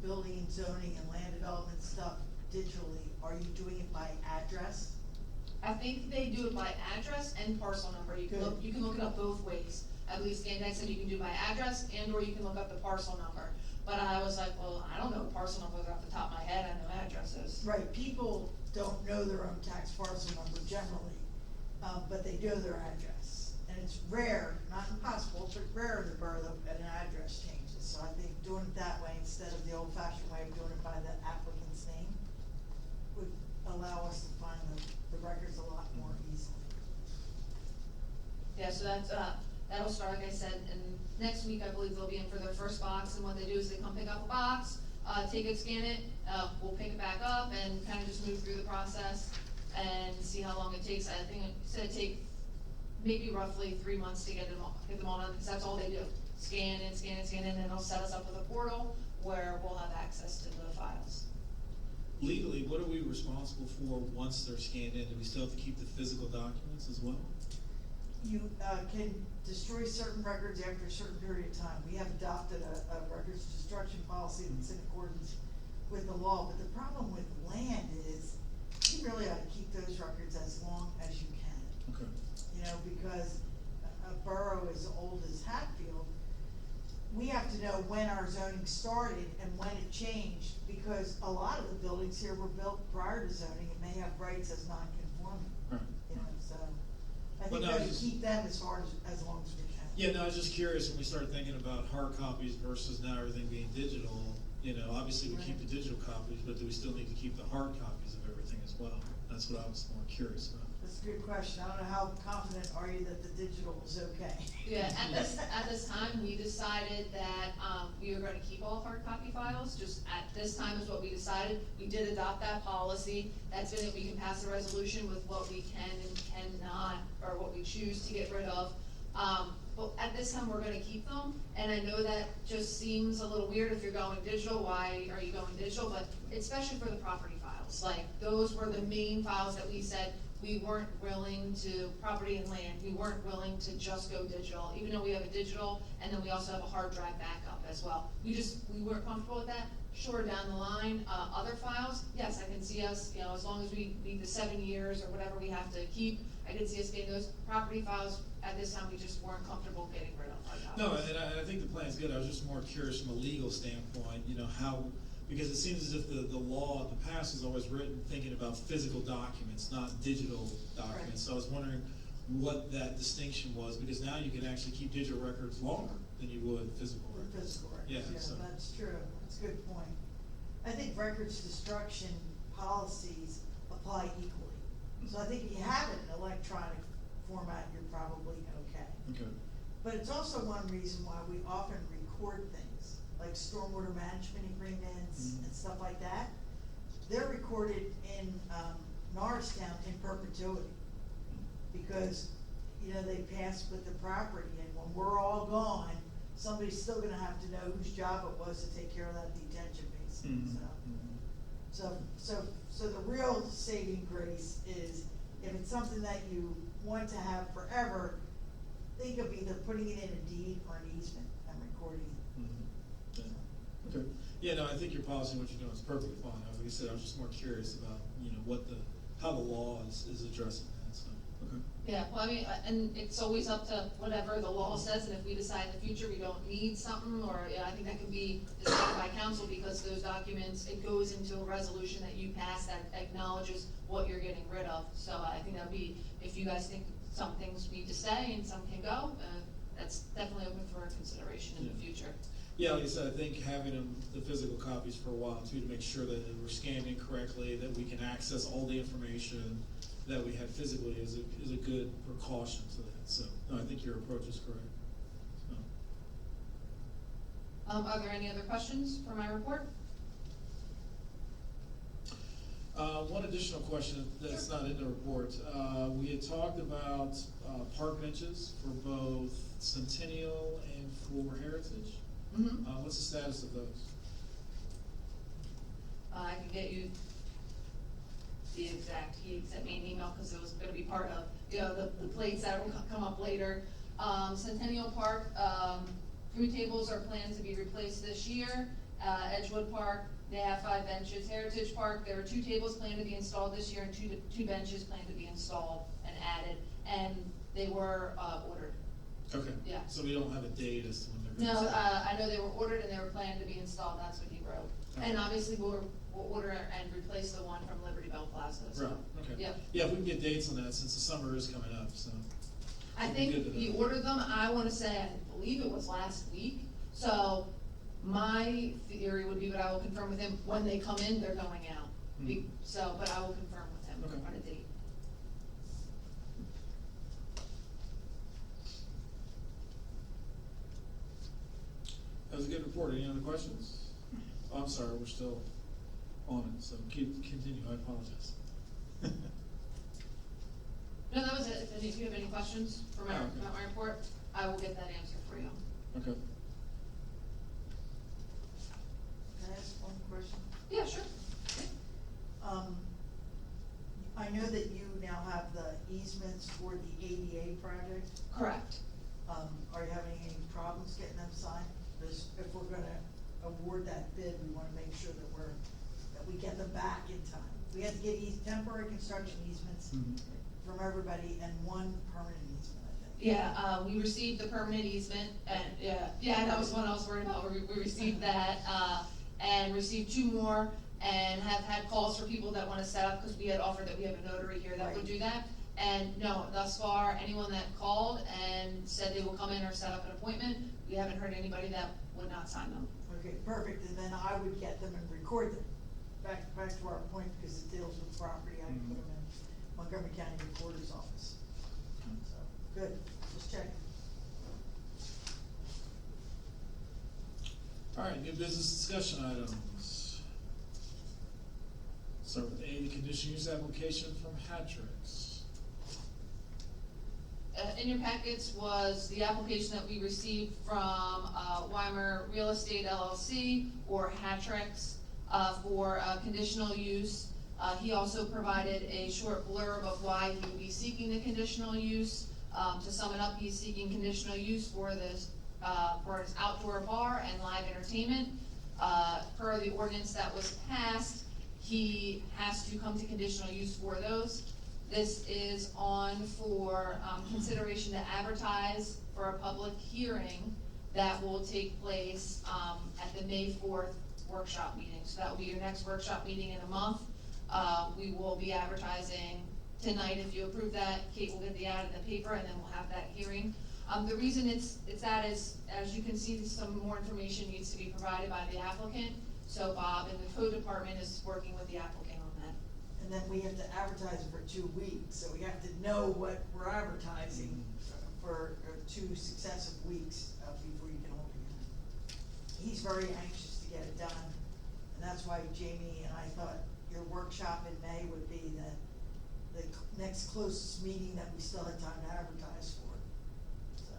building and zoning and land development stuff digitally, are you doing it by address? I think they do it by address and parcel number. You can look it up both ways. I believe Scandex said you can do by address and or you can look up the parcel number. But I was like, well, I don't know parcel numbers off the top of my head, I know addresses. Right, people don't know their own tax parcel number generally, but they know their address. And it's rare, not impossible, but rare in the borough that an address changes. So I think doing it that way instead of the old fashioned way of doing it by the applicant's name would allow us to find the records a lot more easily. Yeah, so that's, that'll start, like I said, and next week I believe they'll be in for their first box, and what they do is they come pick up a box, take it, scan it, we'll pick it back up and kind of just move through the process and see how long it takes. I think it said it'd take maybe roughly 3 months to get them all done, because that's all they do. Scan it, and then it'll set us up with a portal where we'll have access to the files. Legally, what are we responsible for once they're scanned in? Do we still have to keep the physical documents as well? You can destroy certain records after a certain period of time. We have adopted a records destruction policy that's in accordance with the law, but the problem with land is you really ought to keep those records as long as you can. Okay. You know, because a borough as old as Hatfield, we have to know when our zoning started and when it changed, because a lot of the buildings here were built prior to zoning and may have rights as non-conforming. Right. You know, so I Well, think no, we ought to just- keep them as long as we can. Yeah, no, I was just curious when we started thinking about hard copies versus now everything being digital. You know, obviously we keep the digital copies, but do we still need to keep the hard copies of everything as well? That's what I was more curious about. That's a good question. I don't know how confident are you that the digital is okay? Yeah, at this time, we decided that, we were gonna keep all hard copy files, just at this time is what we decided. We did adopt that policy, that's been it, we can pass a resolution with what we can and cannot, or what we choose to get rid of. But at this time, we're gonna keep them, and I know that just seems a little weird if you're going digital, why are you going digital? But especially for the property files, like, those were the main files that we said, we weren't willing to, property and land, we weren't willing to just go digital, even though we have a digital, and then we also have a hard drive backup as well. We weren't comfortable with that. Sure, down the line, other files, yes, I can see us, you know, as long as we meet the 7 years or whatever we have to keep, I can see us getting those property files. At this time, we just weren't comfortable getting rid of hard copies. No, and I think the plan's good. I was just more curious from a legal standpoint, you know, how, because it seems as if the law in the past is always written thinking about physical documents, not digital documents. Right. So I was wondering what that distinction was, because now you can actually keep digital records longer than you would physical records. Physical records, Yeah, yeah, so- that's true, that's a good point. I think records destruction policies apply equally. So I think if you have it in electronic format, you're probably okay. Okay. But it's also one reason why we often record things, like stormwater management agreements and stuff like that. They're recorded in, Norristown in perpetuity. Because, you know, they pass with the property, and when we're all gone, somebody's still gonna have to know whose job it was to take care of that detention basin, so. So the real saving grace is, if it's something that you want to have forever, think of either putting it in a deed or an easement and recording it. Yeah. Okay. Yeah, no, I think your policy and what you're doing is perfectly fine. Like I said, I was just more curious about, you know, how the law is addressing that, so, okay. Yeah, well, I mean, and it's always up to whatever the law says, and if we decide in the future we don't need something, or, yeah, I think that can be decided by council, because those documents, it goes into a resolution that you pass that acknowledges what you're getting rid of. So I think that'd be, if you guys think some things need to stay and some can go, that's definitely open for consideration in the future. Yeah, like I said, I think having the physical copies for a while too, to make sure that we're scanned in correctly, that we can access all the information that we have physically is a good precaution to that. So, no, I think your approach is correct. So. Are there any other questions for my report? One additional question that's not in the report. We had talked about park benches for both Centennial and for Heritage. Mm-hmm. What's the status of those? I can get you the exact, he sent me an email because it was gonna be part of, the plates that will come up later. Centennial Park, 3 tables are planned to be replaced this year. Edgewood Park, they have 5 benches. Heritage Park, there are 2 tables planned to be installed this year and 2 benches planned to be installed and added, and they were, ordered. Okay. Yeah. So we don't have a date as to when they're No, gonna. I know they were ordered and they were planned to be installed, that's what he wrote. And obviously we'll order and replace the one from Liberty Bell Plaza, so. Right, okay. Yep. Yeah, if we can get dates on that, since the summer is coming up, so. I we'll be think good to he know. ordered them, I wanna say, I believe it was last week, so my theory would be, but I will confirm with him, when they come in, they're going out. Hmm. So, but I will confirm with him Okay. on a date. That was a good report. Any other questions? Oh, I'm sorry, we're still on it, so continue, I apologize. No, that was it, if you have any questions for my, Oh, okay. about my report, I will get that answer for you. Okay. Can I ask one question? Yeah, sure. I know that you now have the easements for the ADA project. Correct. Are you having any problems getting them signed? Because if we're gonna award that bid, we wanna make sure that we get them back in time. We have to get temporary construction easements Mhm. from everybody and 1 permanent easement, I think. Yeah, we received the permanent easement, and, yeah, that was one I was worried about, we received that, and received 2 more, and have had calls for people that wanna set up, cause we had offered that we have a notary here that would do that. And no, thus far, anyone that called and said they will come in or set up an appointment, we haven't heard anybody that would not sign them. Okay, perfect, and then I would get them and record them. Back to our point, because it deals with property, I can put them in Montgomery County Recorder's Office. So, good, just checking. All right, new business discussion items. Start with A, the conditional use application from Hatrix. In your packets was the application that we received from Weimer Real Estate LLC, or Hatrix, for conditional use. He also provided a short blurb of why he would be seeking the conditional use. To sum it up, he's seeking conditional use for this, for his outdoor bar and live entertainment. Per the ordinance that was passed, he has to come to conditional use for those. This is on for consideration to advertise for a public hearing that will take place at the May 4th workshop meeting. So that will be your next workshop meeting in a month. We will be advertising tonight. If you approve that, Kate will get the ad in the paper, and then we'll have that hearing. The reason it's that is, as you can see, some more information needs to be provided by the applicant. So Bob in the code department is working with the applicant on that. And then we have to advertise it for 2 weeks, so we have to know what we're advertising for 2 successive weeks before you can hold a hearing. He's very anxious to get it done, and that's why Jamie and I thought your workshop in May would be the next closest meeting that we still had time to advertise for. So,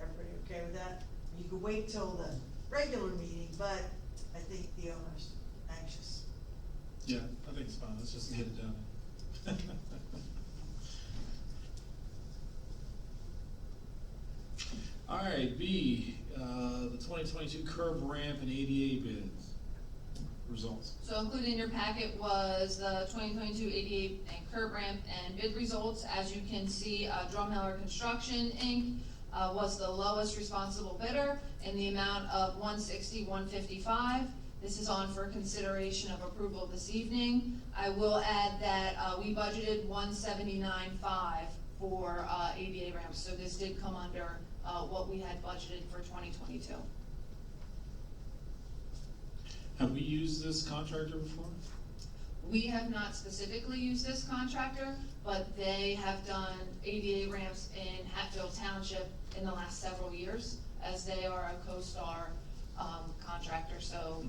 everybody okay with that? You could wait till the regular meeting, but I think the owner's anxious. Yeah, I think it's fine, let's just get it done. All right, B, the 2022 curb ramp and ADA bids. Results. So included in your packet was the 2022 ADA and curb ramp and bid results. As you can see, Drumheller Construction, Inc. Was the lowest responsible bidder in the amount of $160,155. This is on for consideration of approval this evening. I will add that we budgeted $179,500 for ADA ramps, so this did come under what we had budgeted for 2022. Have we used this contractor before? We have not specifically used this contractor, but they have done ADA ramps in Hatfield Township in the last several years, as they are a co-star contractor, so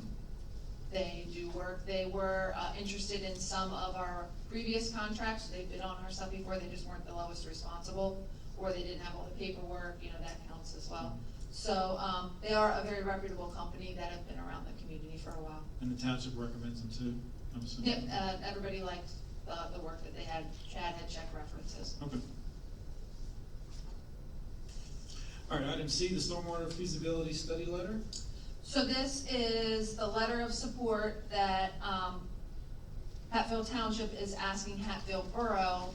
they do work. They were interested in some of our previous contracts. They've been on our stuff before, they just weren't the lowest responsible, or they didn't have all the paperwork, that counts as well. So, they are a very reputable company that have been around the community for a while. And the township recommends them too, I'm assuming? Yep, everybody liked the work that they had. Chad had check references. Okay. All right, item C, the stormwater feasibility study letter. So this is the letter of support that Hatfield Township is asking Hatfield Borough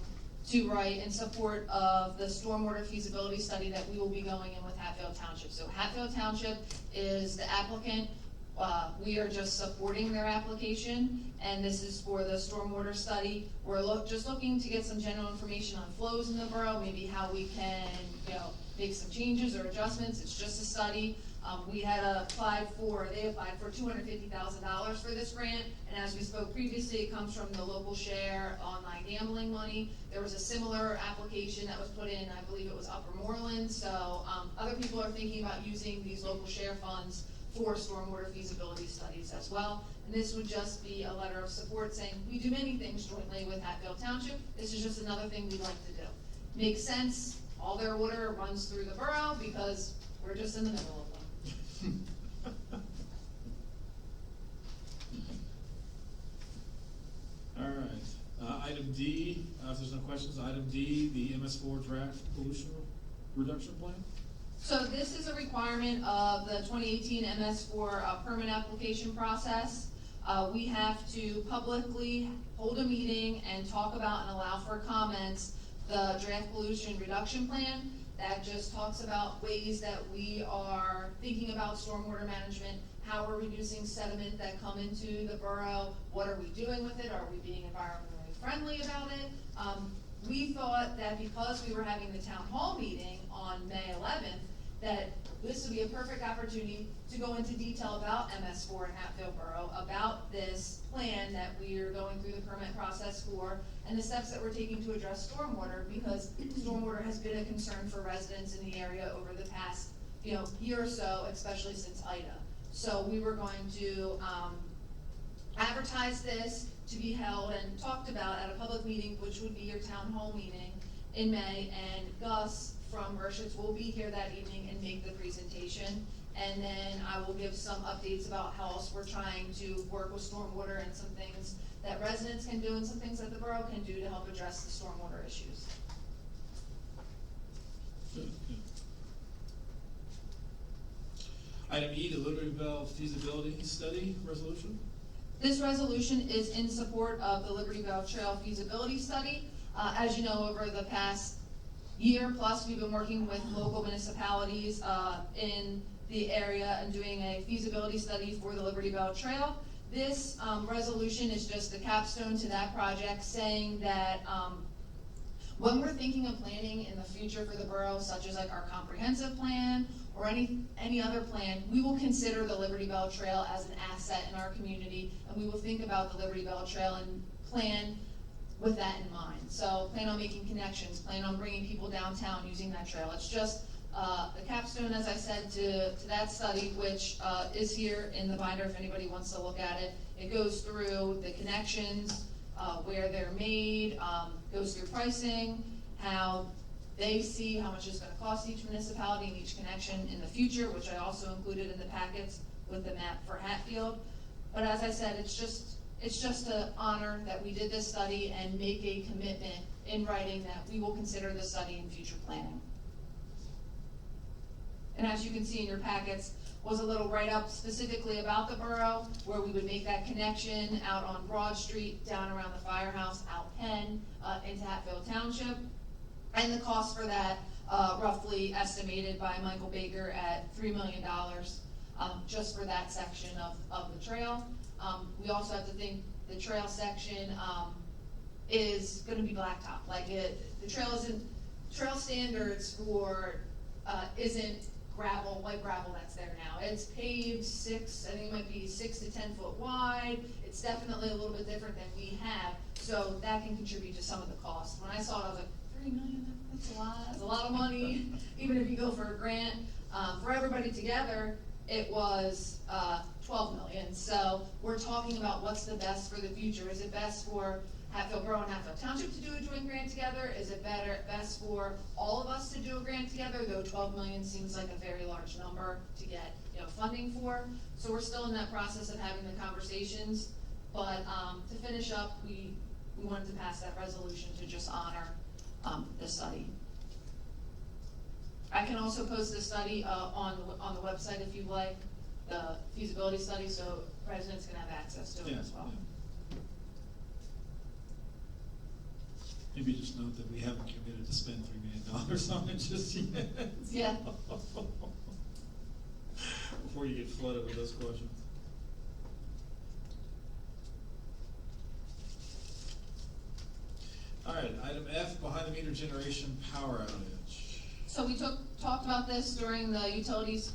to write in support of the stormwater feasibility study that we will be going in with Hatfield Township. So Hatfield Township is the applicant. We are just supporting their application, and this is for the stormwater study. We're just looking to get some general information on flows in the borough, maybe how we can, make some changes or adjustments. It's just a study. They applied for $250,000 for this grant, and as we spoke previously, it comes from the local share online gambling money. There was a similar application that was put in, I believe it was Upper Moreland, so other people are thinking about using these local share funds for stormwater feasibility studies as well. And this would just be a letter of support saying, we do many things jointly with Hatfield Township, this is just another thing we'd like to do. Makes sense, all their water runs through the borough because we're just in the middle of them. All right, item D, if there's no questions, item D, the MS4 draft pollution reduction plan. So this is a requirement of the 2018 MS4 permit application process. We have to publicly hold a meeting and talk about and allow for comments the draft pollution reduction plan. That just talks about ways that we are thinking about stormwater management, how we're reducing sediment that come into the borough, what are we doing with it, are we being environmentally friendly about it? We thought that because we were having the town hall meeting on May 11th, that this would be a perfect opportunity to go into detail about MS4 and Hatfield Borough, about this plan that we are going through the permit process for, and the steps that we're taking to address stormwater, because stormwater has been a concern for residents in the area over the past, year or so, especially since Ida. So we were going to advertise this to be held and talked about at a public meeting, which would be your town hall meeting in May, and Gus from Mershitz will be here that evening and make the presentation. And then I will give some updates about how else we're trying to work with stormwater and some things that residents can do and some things that the borough can do to help address the stormwater issues. Good, good. Item E, the Liberty Bell feasibility study resolution. This resolution is in support of the Liberty Bell Trail feasibility study. As you know, over the past year plus, we've been working with local municipalities in the area and doing a feasibility study for the Liberty Bell Trail. This resolution is just the capstone to that project, saying that when we're thinking of planning in the future for the borough, such as like our comprehensive plan or any other plan, we will consider the Liberty Bell Trail as an asset in our community, and we will think about the Liberty Bell Trail and plan with that in mind. So plan on making connections, plan on bringing people downtown using that trail. It's just the capstone, as I said, to that study, which is here in the binder if anybody wants to look at it. It goes through the connections, where they're made, goes through pricing, how they see how much it's going to cost each municipality and each connection in the future, which I also included in the packets with the map for Hatfield. But as I said, it's just an honor that we did this study and make a commitment in writing that we will consider the study in future planning. And as you can see in your packets, was a little write-up specifically about the borough, where we would make that connection out on Broad Street, down around the firehouse, out Penn, into Hatfield Township. And the cost for that, roughly estimated by Michael Baker at $3 million, just for that section of the trail. We also have to think the trail section is gonna be blacktop. The trail standards for, isn't gravel, white gravel that's there now. It's paved I think it might be 6 to 10 foot wide. It's definitely a little bit different than we have, so that can contribute to some of the cost. When I saw it, I was like, $3 million, that's a lot of money, even if you go for a grant. For everybody together, it was 12 million. So we're talking about what's the best for the future. Is it best for Hatfield Borough and Hatfield Township to do a joint grant together? Is it best for all of us to do a grant together? Though 12 million seems like a very large number to get, funding for. So we're still in that process of having the conversations. But to finish up, we wanted to pass that resolution to just honor the study. I can also post the study on the website if you'd like, the feasibility study, so residents can have access to it as well. Yeah. Maybe just note that we haven't committed to spend $3 million on it just yet. Yeah. Before you get flooded with those questions. All right, item F, behind the meter generation power outage. So we talked about this during the utilities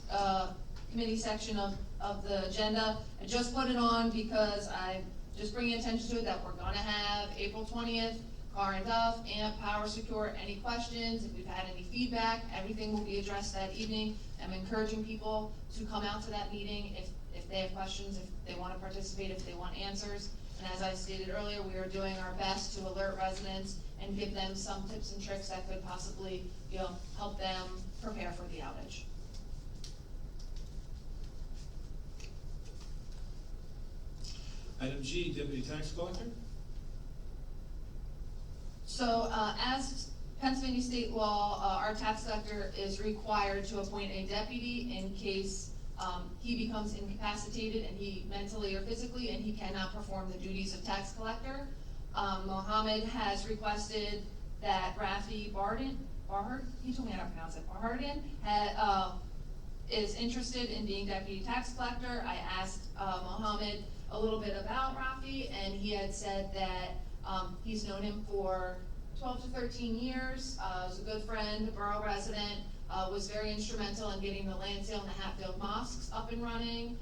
committee section of the agenda. I just put it on because I just bringing attention to it that we're gonna have April 20th, Car and Duff, AMP, Power Secure. Any questions, if we've had any feedback, everything will be addressed that evening. I'm encouraging people to come out to that meeting if they have questions, if they wanna participate, if they want answers. And as I stated earlier, we are doing our best to alert residents and give them some tips and tricks that could possibly, help them prepare for the outage. Item G, deputy tax collector. So, as Pennsylvania state law, our tax collector is required to appoint a deputy in case he becomes incapacitated and he mentally or physically, and he cannot perform the duties of tax collector. Mohammed has requested that Rafi he told me how to pronounce it, Bahardin, is interested in being deputy tax collector. I asked Mohammed a little bit about Rafi, and he had said that he's known him for 12 to 13 years, was a good friend, a borough resident, was very instrumental in getting the Lansdale and the Hatfield mosques up and running,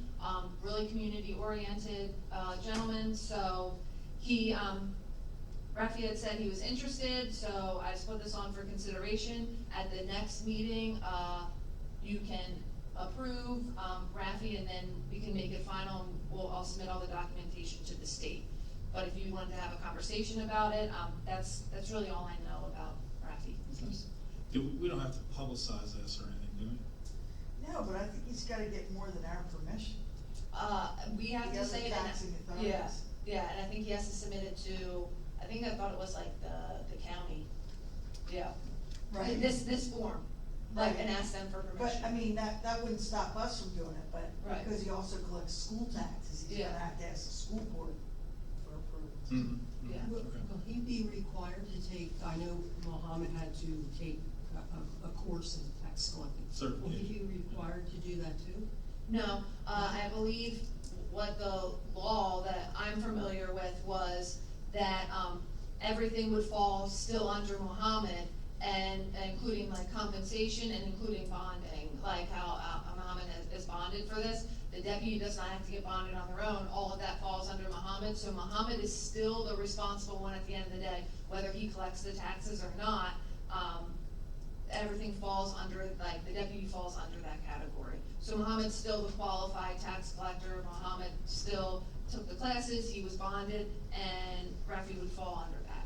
really community-oriented gentleman. So he, Rafi had said he was interested, so I just put this on for consideration. At the next meeting, you can approve Rafi, and then we can make it final, and I'll submit all the documentation to the state. But if you wanted to have a conversation about it, that's really all I know about Rafi. We don't have to publicize this or anything, do we? No, but I think he's gotta get more than our permission. We have The to other say it, taxing authorities. yeah, and I think he has to submit it to, I thought it was like the county, yeah. Right. This form, Right. and ask them for permission. But, I mean, that wouldn't stop us from doing it, but Right. because he also collects school taxes, he's Yeah. gonna have to ask the school board for approval. Mm-hmm. Yeah. Will Okay. will he be required to take, I know Mohammed had to take a course in tax collecting. Will he be required to do that too? No, I believe what the law that I'm familiar with was that, everything would fall still under Mohammed, and including like compensation and including bonding, like how Mohammed is bonded for this. The deputy does not have to get bonded on their own, all of that falls under Mohammed, so Mohammed is still the responsible one at the end of the day, whether he collects the taxes or not. Everything falls under, like, the deputy falls under that category. So Mohammed's still the qualified tax collector, Mohammed still took the classes, he was bonded, and Rafi would fall under that.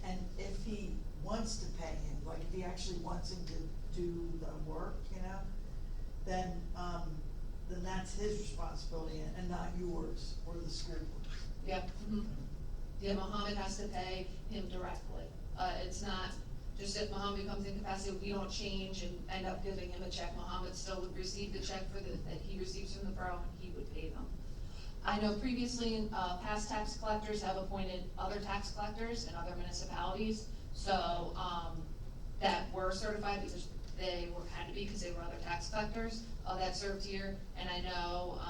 And if he wants to pay him, like if he actually wants him to do the work, then that's his responsibility and not yours or the school board. Yep. Yeah, Mohammed has to pay him directly. It's not just if Mohammed becomes incapacitated, we don't change and end up giving him a check. Mohammed still would receive the check that he receives from the borough, and he would pay them. I know previously, past tax collectors have appointed other tax collectors in other municipalities, so, that were certified because had to be because they were other tax collectors, that served here, and I know,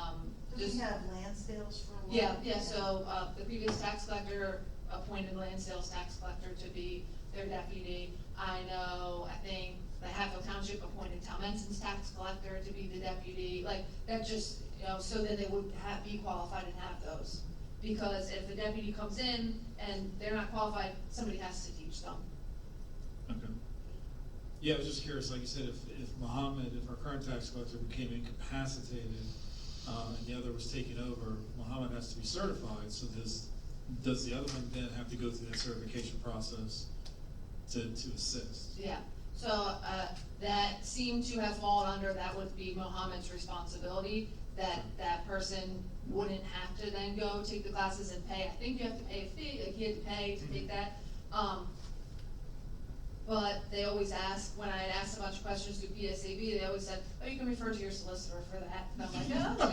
Does he have Lansdale's for a while? yeah, so, the previous tax collector appointed Lansdale's tax collector to be their deputy. I think the Hatfield Township appointed Talmenson's tax collector to be the deputy, like, that just, so then they would be qualified and have those. Because if the deputy comes in and they're not qualified, somebody has to teach them. Okay. Yeah, I was just curious, like you said, if Mohammed, if our current tax collector became incapacitated, and the other was taken over, Mohammed has to be certified, so does the other one then have to go through that certification process to assist? Yeah, so, that seemed to have fallen under, that would be Mohammed's responsibility, that person wouldn't have to then go take the classes and pay. I think you have to pay a fee, like he had to pay to take that. But they always ask, when I had asked a bunch of questions to PSAB, they always said, oh, you can refer to your solicitor for that. And I'm like,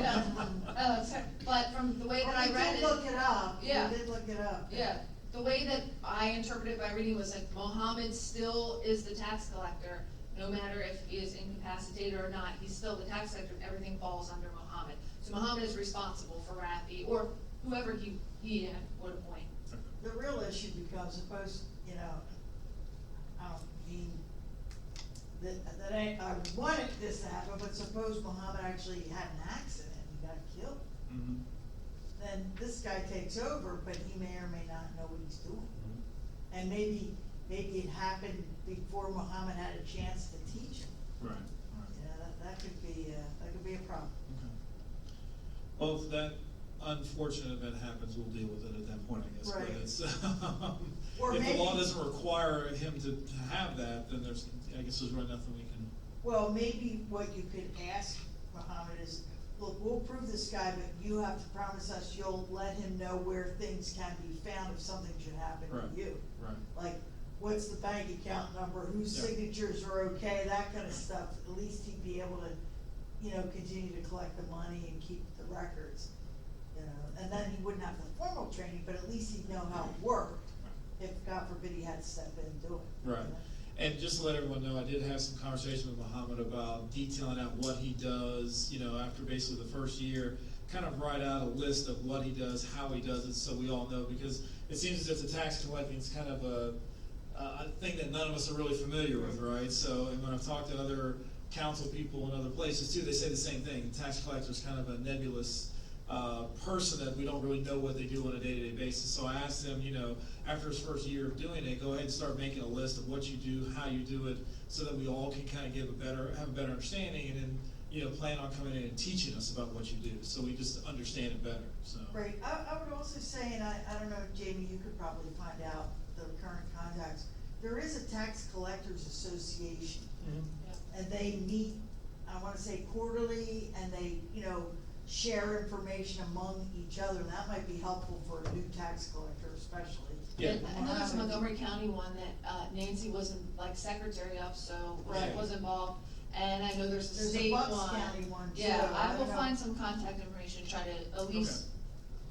oh, yeah. But from the way that I read it. We did look it up. Yeah. We did look it up. Yeah, the way that I interpreted by reading was like Mohammed still is the tax collector, no matter if he is incapacitated or not, he's still the tax collector, everything falls under Mohammed. So Mohammed is responsible for Rafi, or whoever he would appoint. The real issue becomes, suppose, you know, I don't mean, that I wanted this to happen, but suppose Mohammed actually had an accident and he got killed. Mm-hmm. Then this guy takes over, but he may or may not know what he's doing. And maybe it happened before Mohammed had a chance to teach him. Right, You know, that could be a problem. Okay. Well, if that unfortunate event happens, we'll deal with it at that point, I guess. Right. But it's, Or if the law maybe- doesn't require him to have that, then I guess there's really nothing we can. Well, maybe what you could ask Mohammed is, look, we'll prove this guy, but you have to promise us you'll let him know where things can be found if something should happen Right. to you. Right. Like, what's the bank account number, whose Yeah. signatures are okay, that kind of stuff. At least he'd be able to, you know, continue to collect the money and keep the records. You know, and then he wouldn't have the formal training, but at least he'd know how it worked, if God forbid he had to step in and do it. Right. You know? And just to let everyone know, I did have some conversation with Mohammed about detailing out what he does, you know, after basically the first year, kind of write out a list of what he does, how he does it, so we all know, because it seems as if the tax collecting is kind of a thing that none of us are really familiar with, right? So, and when I've talked to other council people in other places too, they say the same thing. The tax collector is kind of a nebulous person that we don't really know what they do on a day-to-day basis. So I asked him, you know, after his first year of doing it, go ahead and start making a list of what you do, how you do it, so that we all can kind of have a better understanding, and then, you know, plan on coming in and teaching us about what you do, so we just understand it better, so. Right, I would also say, and I don't know, Jamie, you could probably find out the current contacts, there is a tax collectors association, and they meet, I wanna say quarterly, and they, you know, share information among each other, and that might be helpful for a new tax collector especially. Yeah. And I know there's a Montgomery County one that Nancy wasn't like secretary of, so Right. was involved. And I know there's a There's a state Bucks one. County one, too. Yeah, I I will don't know. find some contact information, try to at least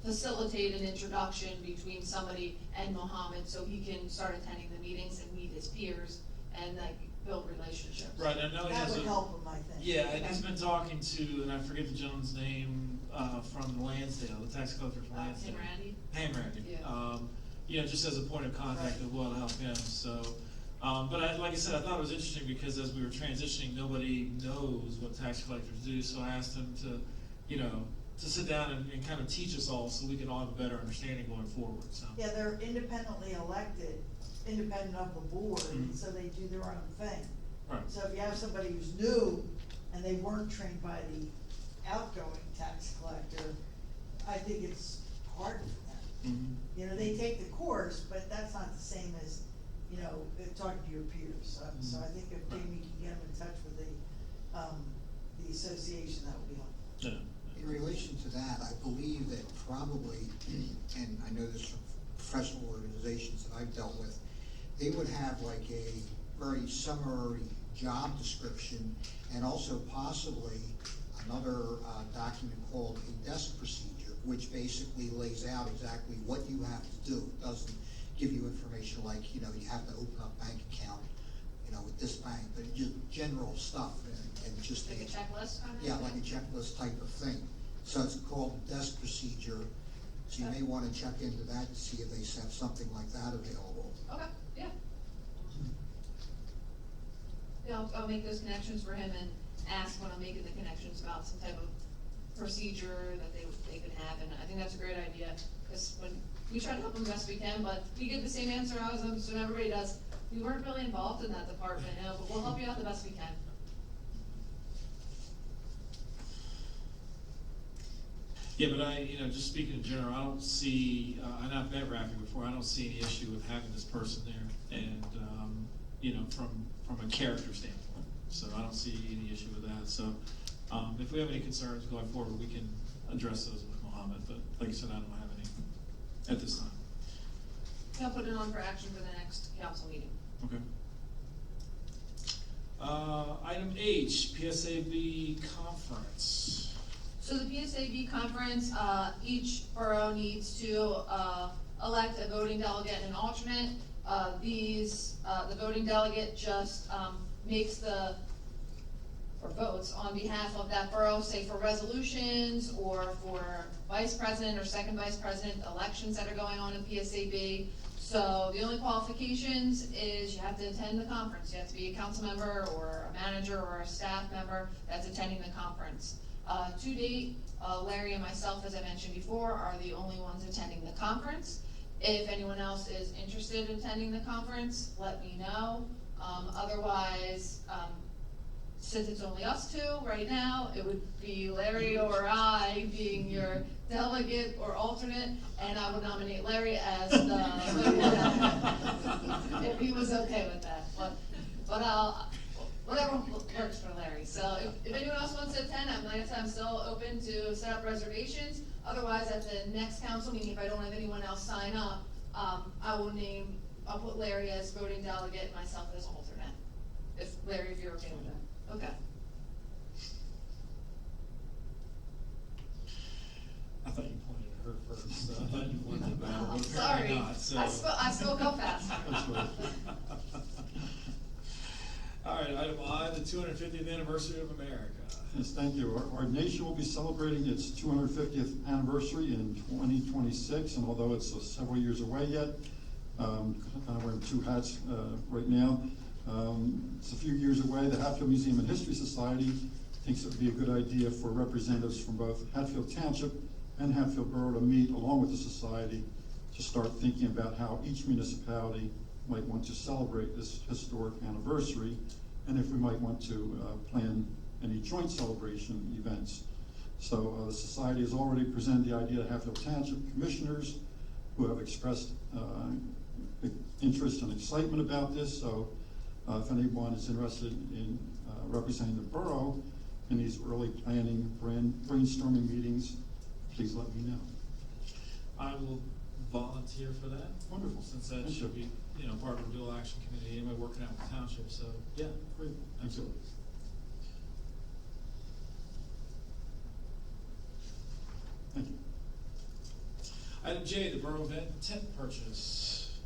facilitate an introduction between somebody and Mohammed, so he can start attending the meetings and meet his peers and like build relationships. Right, I know he That has would help him, I think. Yeah, and he's been talking to, and I forget the gentleman's name, from Lansdale, the tax collector from Lansdale. Tim Randy? Pam Randy. Yeah. You know, just as a point of contact that will help him, so. But like I said, I thought it was interesting because as we were transitioning, nobody knows what tax collectors do, so I asked him to, you know, to sit down and kind of teach us all so we can all have a better understanding going forward, so. Yeah, they're independently elected, independent of the board, Mhm. so they do their own thing. Right. So if you have somebody who's new and they weren't trained by the outgoing tax collector, I think it's hard for them. Mhm. You know, they take the course, but that's not the same as, you know, talking to your peers. So I think if Jamie can get them in touch with the association, that would be helpful. Yeah. In relation to that, I believe that probably, and I know this from professional organizations that I've dealt with, they would have like a very summary job description and also possibly another document called a desk procedure, which basically lays out exactly what you have to do. It doesn't give you information like, you know, you have to open up a bank account, you know, with this bank, but just general stuff and just. Like a checklist kind of Yeah, thing? like a checklist type of thing. So it's called desk procedure, so you may wanna check into that to see if they have something like that available. Okay, yeah. Yeah, I'll make those connections for him and ask when I'm making the connections about some type of procedure that they could have, and I think that's a great idea, because when we try to help them best we can, but we get the same answer I was, so everybody does, We weren't really involved in that department, no, but we'll help you out the best we can. Yeah, but just speaking in general, I don't see, and I've met Rafi before, I don't see any issue with having this person there, and, from a character standpoint. So I don't see any issue with that, so, if we have any concerns going forward, we can address those with Mohammed, but like I said, I don't have any at this time. I'll put it on for action for the next council meeting. Okay. Item H, PSAB conference. So the PSAB conference, each borough needs to elect a voting delegate and an alternate. The voting delegate just makes or votes on behalf of that borough, say for resolutions or for vice president or second vice president elections that are going on in PSAB. So the only qualifications is you have to attend the conference. You have to be a council member or a manager or a staff member that's attending the conference. To date, Larry and myself, as I mentioned before, are the only ones attending the conference. If anyone else is interested in attending the conference, let me know. Otherwise, since it's only us two right now, it would be Larry or I being your delegate or alternate, and I would nominate Larry as the if he was okay with that. But whatever works for Larry. So if anyone else wants to attend, I'm still open to set up reservations. Otherwise, at the next council meeting, if I don't have anyone else sign up, I'll put Larry as voting delegate and myself as alternate. Larry, if you're okay with that. Okay. I thought you pointed at her first, so I thought you wanted that, but Sorry, apparently not, so. I spoke up fast. That's right. All right, item I, the 250th anniversary of America. Yes, thank you. Our nation will be celebrating its 250th anniversary in 2026, and although it's several years away yet, kind of wearing two hats right now. It's a few years away. The Hatfield Museum and History Society thinks it would be a good idea for representatives from both Hatfield Township and Hatfield Borough to meet along with the society to start thinking about how each municipality might want to celebrate this historic anniversary, and if we might want to plan any joint celebration events. So the society has already presented the idea to Hatfield Township commissioners who have expressed interest and excitement about this. So if anyone is interested in representing the borough in these early planning brainstorming meetings, please let me know. I will volunteer for that. Wonderful. Since that Thank should you. be, part of the dual action committee, and we're working out with township, so, yeah, Great. absolutely. Thank you. Item J, the borough event tent purchase.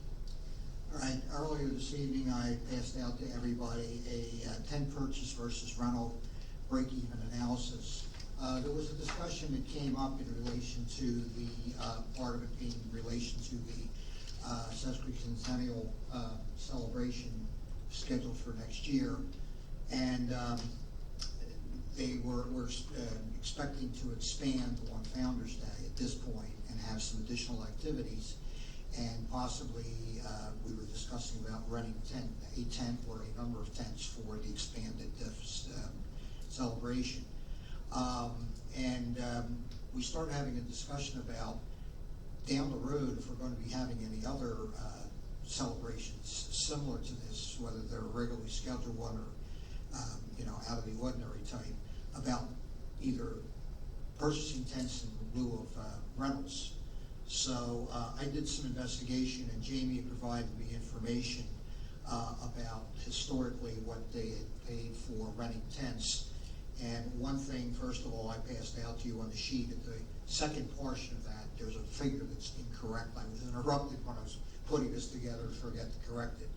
All right, earlier this evening, I passed out to everybody a tent purchase versus rental break-even analysis. There was a discussion that came up in relation to the, part of it being in relation to the Centennial celebration scheduled for next year. And they were expecting to expand on Founder's Day at this point and have some additional activities. And possibly, we were discussing about renting a tent or a number of tents for the expanded celebration. We started having a discussion about down the road, if we're going to be having any other celebrations similar to this, whether they're a regularly scheduled one or out of the ordinary type, about either purchasing tents in lieu of rentals. So I did some investigation, and Jamie provided me information about historically what they had paid for renting tents. And one thing, first of all, I passed out to you on the sheet. At the second portion of that, there's a figure that's incorrect. I was interrupted when I was putting this together to forget to correct it.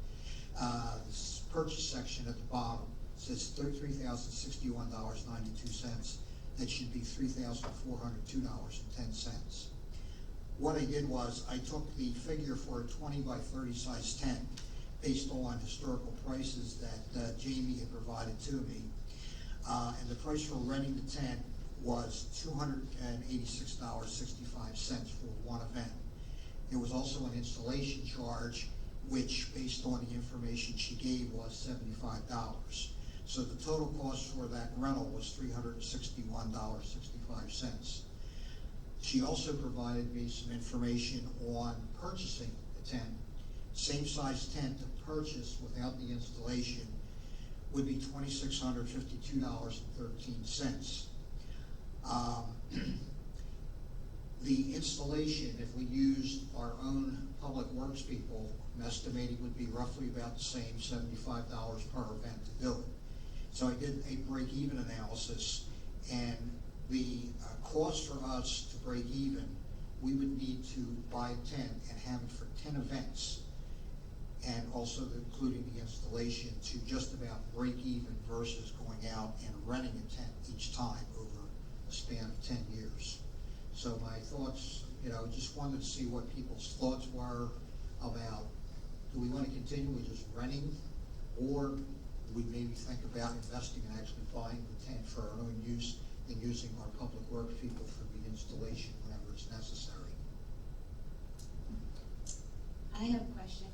This purchase section at the bottom says $3,061.92. That should be $3,402.10. What I did was I took the figure for a 20 by 30 size tent based on historical prices that Jamie had provided to me. And the price for renting the tent was $286.65 for one event. There was also an installation charge, which, based on the information she gave, was $75. So the total cost for that rental was $361.65. She also provided me some information on purchasing the tent. Same size tent to purchase without the installation would be $2,652.13. The installation, if we used our own public works people, I'm estimating would be roughly about the same, $75 per event to do it. So I did a break-even analysis, and the cost for us to break even, we would need to buy a tent and have it for 10 events, and also including the installation, to just about break even versus going out and renting a tent each time over a span of 10 years. So my thoughts, just wanted to see what people's thoughts were about, do we want to continue with just renting, or do we maybe think about investing and actually buying the tent for our own use and using our public works people for the installation whenever it's necessary? I have a question.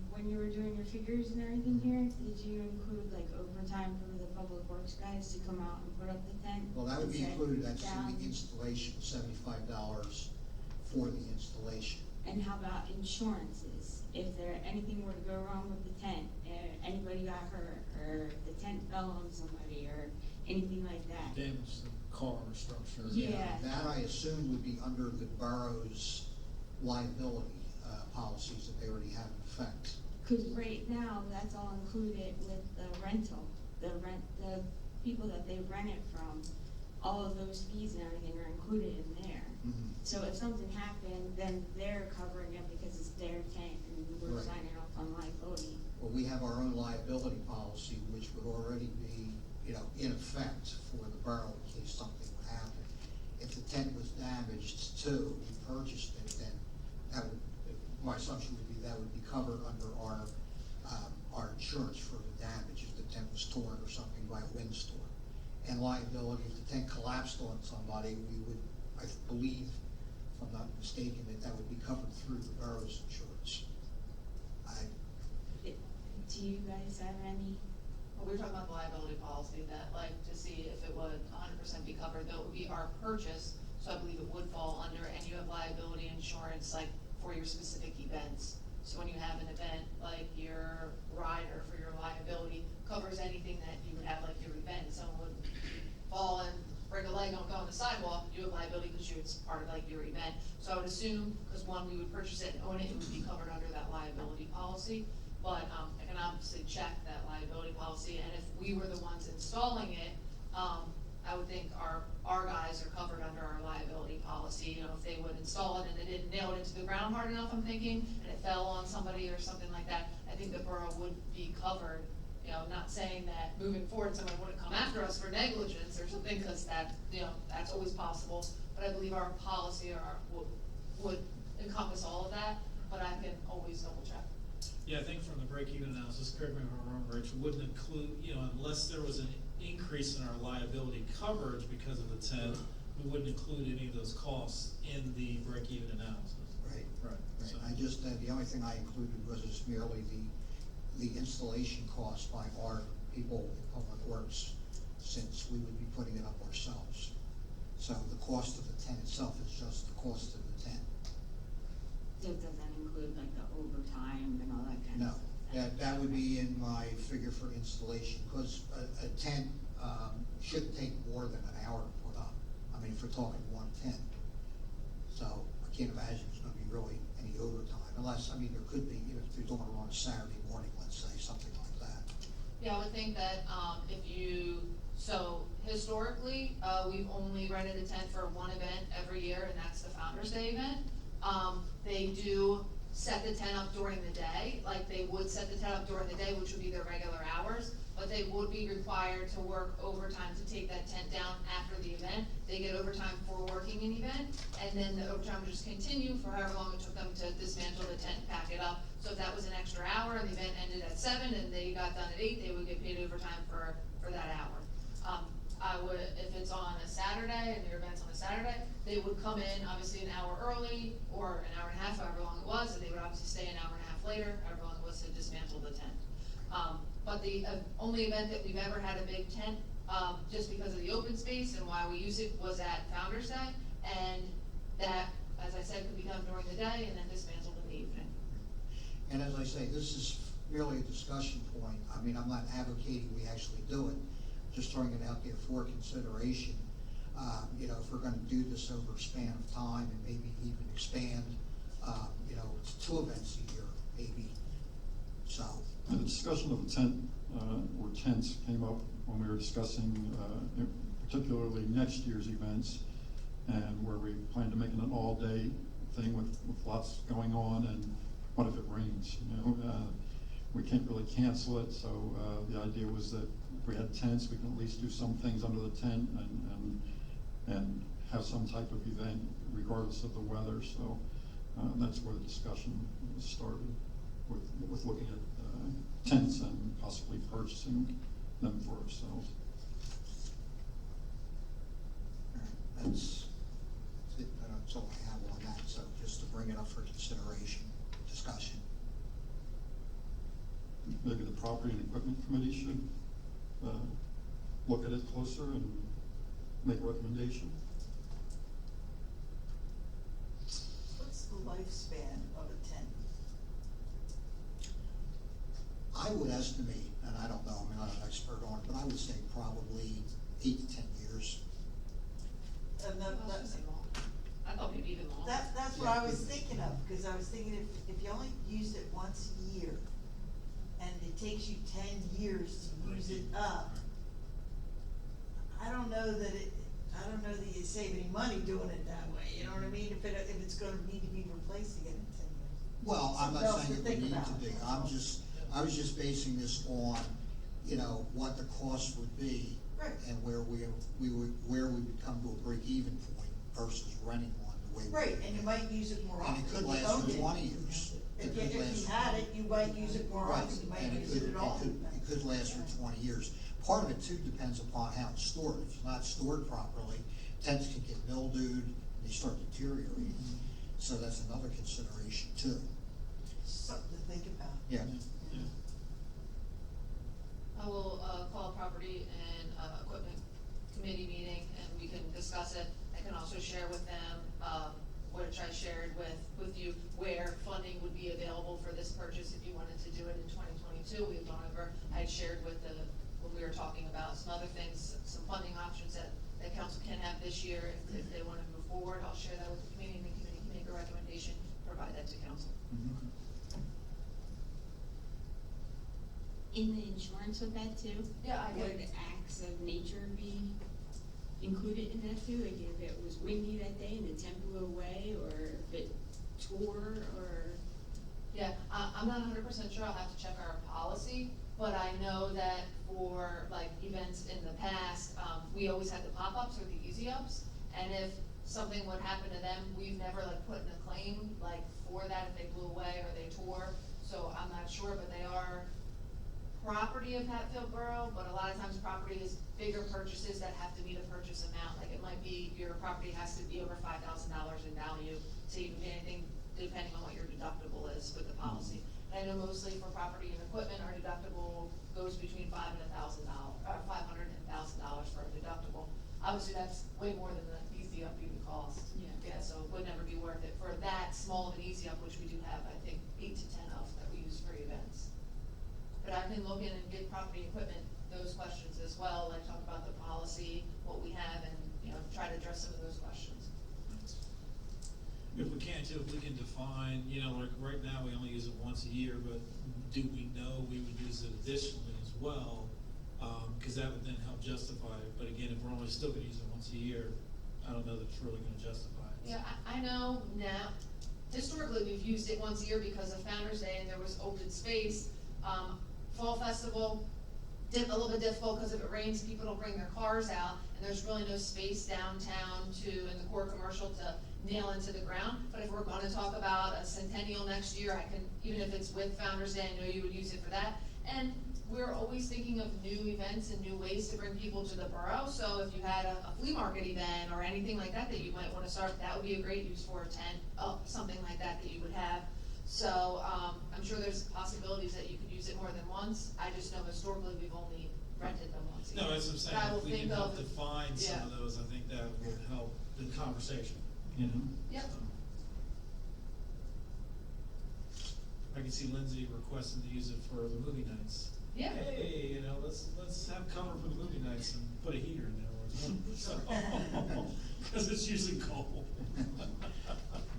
When you were doing your figures and everything here, did you include like overtime for the public works guys to come out and put up the tent? Well, that would be and set included, that's down? in the installation, $75 for the installation. And how about insurances? If anything were to go wrong with the tent, anybody got hurt, or the tent fell on somebody, or anything like that? Damage the car or structure. Yeah. That I assumed would be under the borough's liability policies that they already have in effect. Because right now, that's all included with the rental, the people that they rent it from, all of those fees and everything are included in there. Mhm. So if something happened, then they're covering it because it's their tent and we're Right. signing off on liability. Well, we have our own liability policy, which would already be, in effect for the borough in case something would happen. If the tent was damaged too, we purchased it, then that would, my assumption would be that would be covered under our insurance for the damage if the tent was torn or something by a windstorm. And liability, if the tent collapsed on somebody, we would, I believe, if I'm not mistaken, that would be covered through the borough's insurance. Do you guys have any? Well, we were talking about the liability policy, that to see if it would 100% be covered, though it would be our purchase, so I believe it would fall under, and you have liability insurance for your specific events. So when you have an event, your rider for your liability covers anything that you would have, your event, someone would fall and break a leg on going on the sidewalk, you have liability because it's part of your event. So I would assume, because one, we would purchase it and own it, it would be covered under that liability policy. But I can obviously check that liability policy, and if we were the ones installing it, I would think our guys are covered under our liability policy. If they would install it and they didn't nail it into the ground hard enough, I'm thinking, and it fell on somebody or something like that, I think the borough would be covered. Not saying that moving forward someone wouldn't come after us for negligence or something, because that's always possible. But I believe our policy would encompass all of that, but I can always double check. Yeah, I think from the break-even analysis, correct me if I'm wrong, Rich, wouldn't include, unless there was an increase in our liability coverage because of the tent, we wouldn't include any of those costs in the break-even analysis. Right. Right. So- I just, the only thing I included was just merely the installation cost by our people in public works, since we would be putting it up ourselves. So the cost of the tent itself is just the cost of the tent. So does that include the overtime and all that kind of No, stuff? that would be in my figure for installation, because a tent shouldn't take more than an hour to put up. I mean, if we're talking one tent. So I can't imagine there's gonna be really any overtime, unless, there could be, if they're doing it on a Saturday morning, let's say, something like that. Yeah, I would think that so historically, we've only rented a tent for one event every year, and that's the Founder's Day event. They do set the tent up during the day, they would set the tent up during the day, which would be their regular hours, but they would be required to work overtime to take that tent down after the event. They get overtime for working an event, and then the overtime would just continue for however long it took them to dismantle the tent and pack it up. So if that was an extra hour and the event ended at 7 and they got done at 8, they would get paid overtime for that hour. If it's on a Saturday and your event's on a Saturday, they would come in obviously an hour early or an hour and a half, however long it was, and they would obviously stay an hour and a half month later, everyone was to dismantle the tent. But the only event that we've ever had a big tent, just because of the open space and why we use it, was at Founder's Day. And that, as I said, could be done during the day and then dismantled in the evening. And as I say, this is really a discussion point. I mean, I'm not advocating we actually do it, just throwing it out there for consideration. You know, if we're gonna do this over a span of time and maybe even expand, you know, it's 2 events a year, maybe, so. And the discussion of a tent, or tents came up when we were discussing, particularly next year's events, and where we plan to make it an all-day thing with lots going on, and what if it rains, you know? We can't really cancel it, so the idea was that if we had tents, we can at least do some things under the tent and have some type of event regardless of the weather, so that's where the discussion started with looking at tents and possibly purchasing them for ourselves. That's it. That's all I have on that, so just to bring it up for consideration, discussion. Maybe the property and equipment committee should look at it closer and make a recommendation. What's the lifespan of a tent? I would estimate, and I don't know, I'm not an expert on it, but I would say probably 8 to 10 years. And I was just saying long. I thought maybe even longer. that's what I was thinking of, because I was thinking if you only used it once a year, and it takes you 10 years to use it up, I don't know that you save any money doing it that way, you know what I mean? If it's gonna need to be replaced again in 10 years. Well, I'm not Something else saying to it would think need about. to be, I was just basing this on, you know, what the cost would be. Right. And where we would come to a break-even point versus renting one the way we. Right, and you might use it more often. And it could if you last owned for it. 20 years. If you had it, you might use it more Right, often, you might and use it at all. It could last for 20 years. Part of it too depends upon how it's stored. If it's not stored properly, tents can get mildewed, and they start deteriorating. So that's another consideration too. Something to think about. Yeah. I will call a property and equipment committee meeting, and we can discuss it. I can also share with them, which I shared with you, where funding would be available for this purchase if you wanted to do it in 2022. We've gone over, I had shared with when we were talking about some other things, some funding options that council can have this year if they want to move forward. I'll share that with the committee, and the committee can make a recommendation, provide that to council. In the insurance with that too? Yeah, I Would did. acts of nature be included in that too? Like if it was windy that day and the tent blew away, or if it tore, or? Yeah, I'm not 100% sure, I'll have to check our policy, but I know that for like events in the past, we always had the pop-ups or the easy-ups, and if something would happen to them, we've never like put in a claim like for that if they blew away or they tore, so I'm not sure, but they are property of Hatfield Borough, but a lot of times property is bigger purchases that have to meet a purchase amount, like it might be your property has to be over $5,000 in value to even pay anything, depending on what your deductible is with the policy. And I know mostly for property and equipment, our deductible goes between $500 and $1,000 for a deductible. Obviously, that's way more than the easy up even cost. Yeah, so it would never be worth it for that small of an easy up, which we do have, I think, 8 to 10 of that we use for events. But I can look in and give property equipment those questions as well, like talk about the policy, what we have, and, you know, try to address some of those questions. If we can too, if we can define, you know, like right now, we only use it once a year, but do we know we would use it additionally as well? Cause that would then help justify it, but again, if we're only still gonna use it once a year, I don't know that it's really gonna justify it. Yeah, I know now, historically, we've used it once a year because of Founder's Day and there was open space. Fall Festival, a little bit difficult because if it rains, people don't bring their cars out, and there's really no space downtown in the core commercial to nail into the ground. But if we're gonna talk about a Centennial next year, I can, even if it's with Founder's Day, I know you would use it for that. And we're always thinking of new events and new ways to bring people to the borough, so if you had a flea market event or anything like that that you might wanna start, that would be a great use for a tent, something like that you would have. So, I'm sure there's possibilities that you could use it more than once. I just know historically we've only rented them once a year. No, that's what I'm saying, But I will if we can think help of- define some yeah. of those, I think that would help the conversation, you know? Yep. So. I can see Lindsay requesting to use it for the movie nights. Yeah. Hey, you know, let's have cover for the movie nights and put a heater in there or something, so, cause it's usually cold.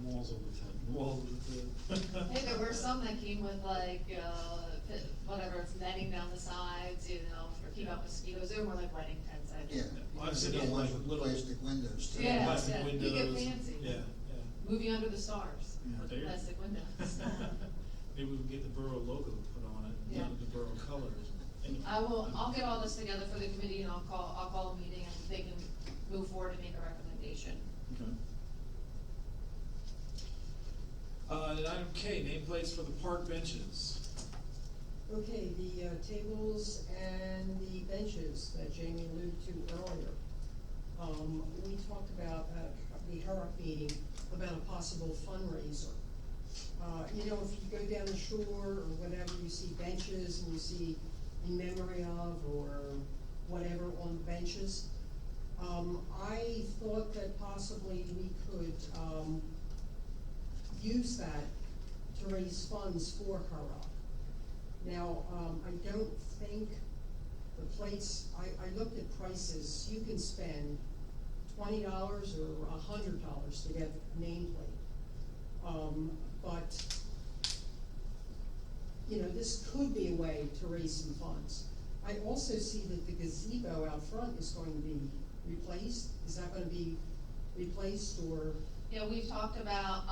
Walls of the tent. Walls of the Hey, there were some that came with like, whatever, it's netting down the sides, you know, for keep out mosquitoes. They were more like wedding tents, I Yeah. think. Well, I've seen The those ones like with little plastic windows too. Yeah, plastic yeah. You windows. get fancy. Yeah, yeah. Movie Under the Stars, Yeah. with There you go. plastic windows. Maybe we can get the Borough logo put on it, you know, Yeah. the Borough colors. I'll get all this together for the committee and I'll call a meeting and they can move forward and make a recommendation. Okay. And item K, nameplates for the park benches. Okay, the tables and the benches that Jamie alluded to earlier. We talked about at the HEROC meeting about a possible fundraiser. You know, if you go down the shore or whatever, you see benches and you see in memory of or whatever on the benches. I thought that possibly we could use that to raise funds for HEROC. Now, I don't think the plates, I looked at prices, you can spend $20 or $100 to get a nameplate. But, you know, this could be a way to raise some funds. I also see that the gazebo out front is going to be replaced. Is that gonna be replaced or? Yeah, we've talked about,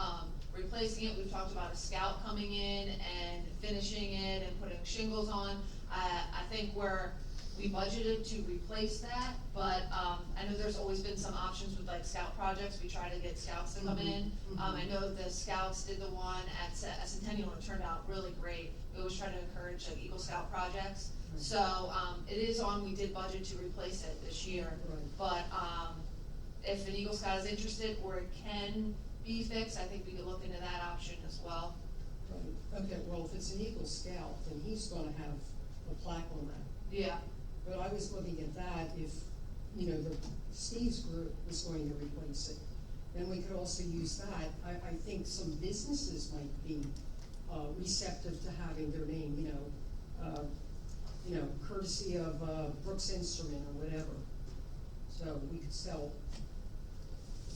replacing it, we've talked about a scout coming in and finishing it and putting shingles on. I think we budgeted to replace that, but, I know there's always been some options with like scout projects, we try to get scouts to come in. I know the scouts did the one at Centennial, and it turned out really great. We always try to encourage like Eagle Scout projects. So, it is on, we did budget to replace it this year. Right. But, if an Eagle Scout is interested, or it can be fixed, I think we could look into that option as well. Right. Okay, well, if it's an Eagle Scout, then he's gonna have a plaque on that. Yeah, But I was looking at that, if, you know, Steve's group was going to replace it, then we could also use that. I think some businesses might be, receptive to having their name, you know, courtesy of, Brooks Instrument or whatever. So we could sell,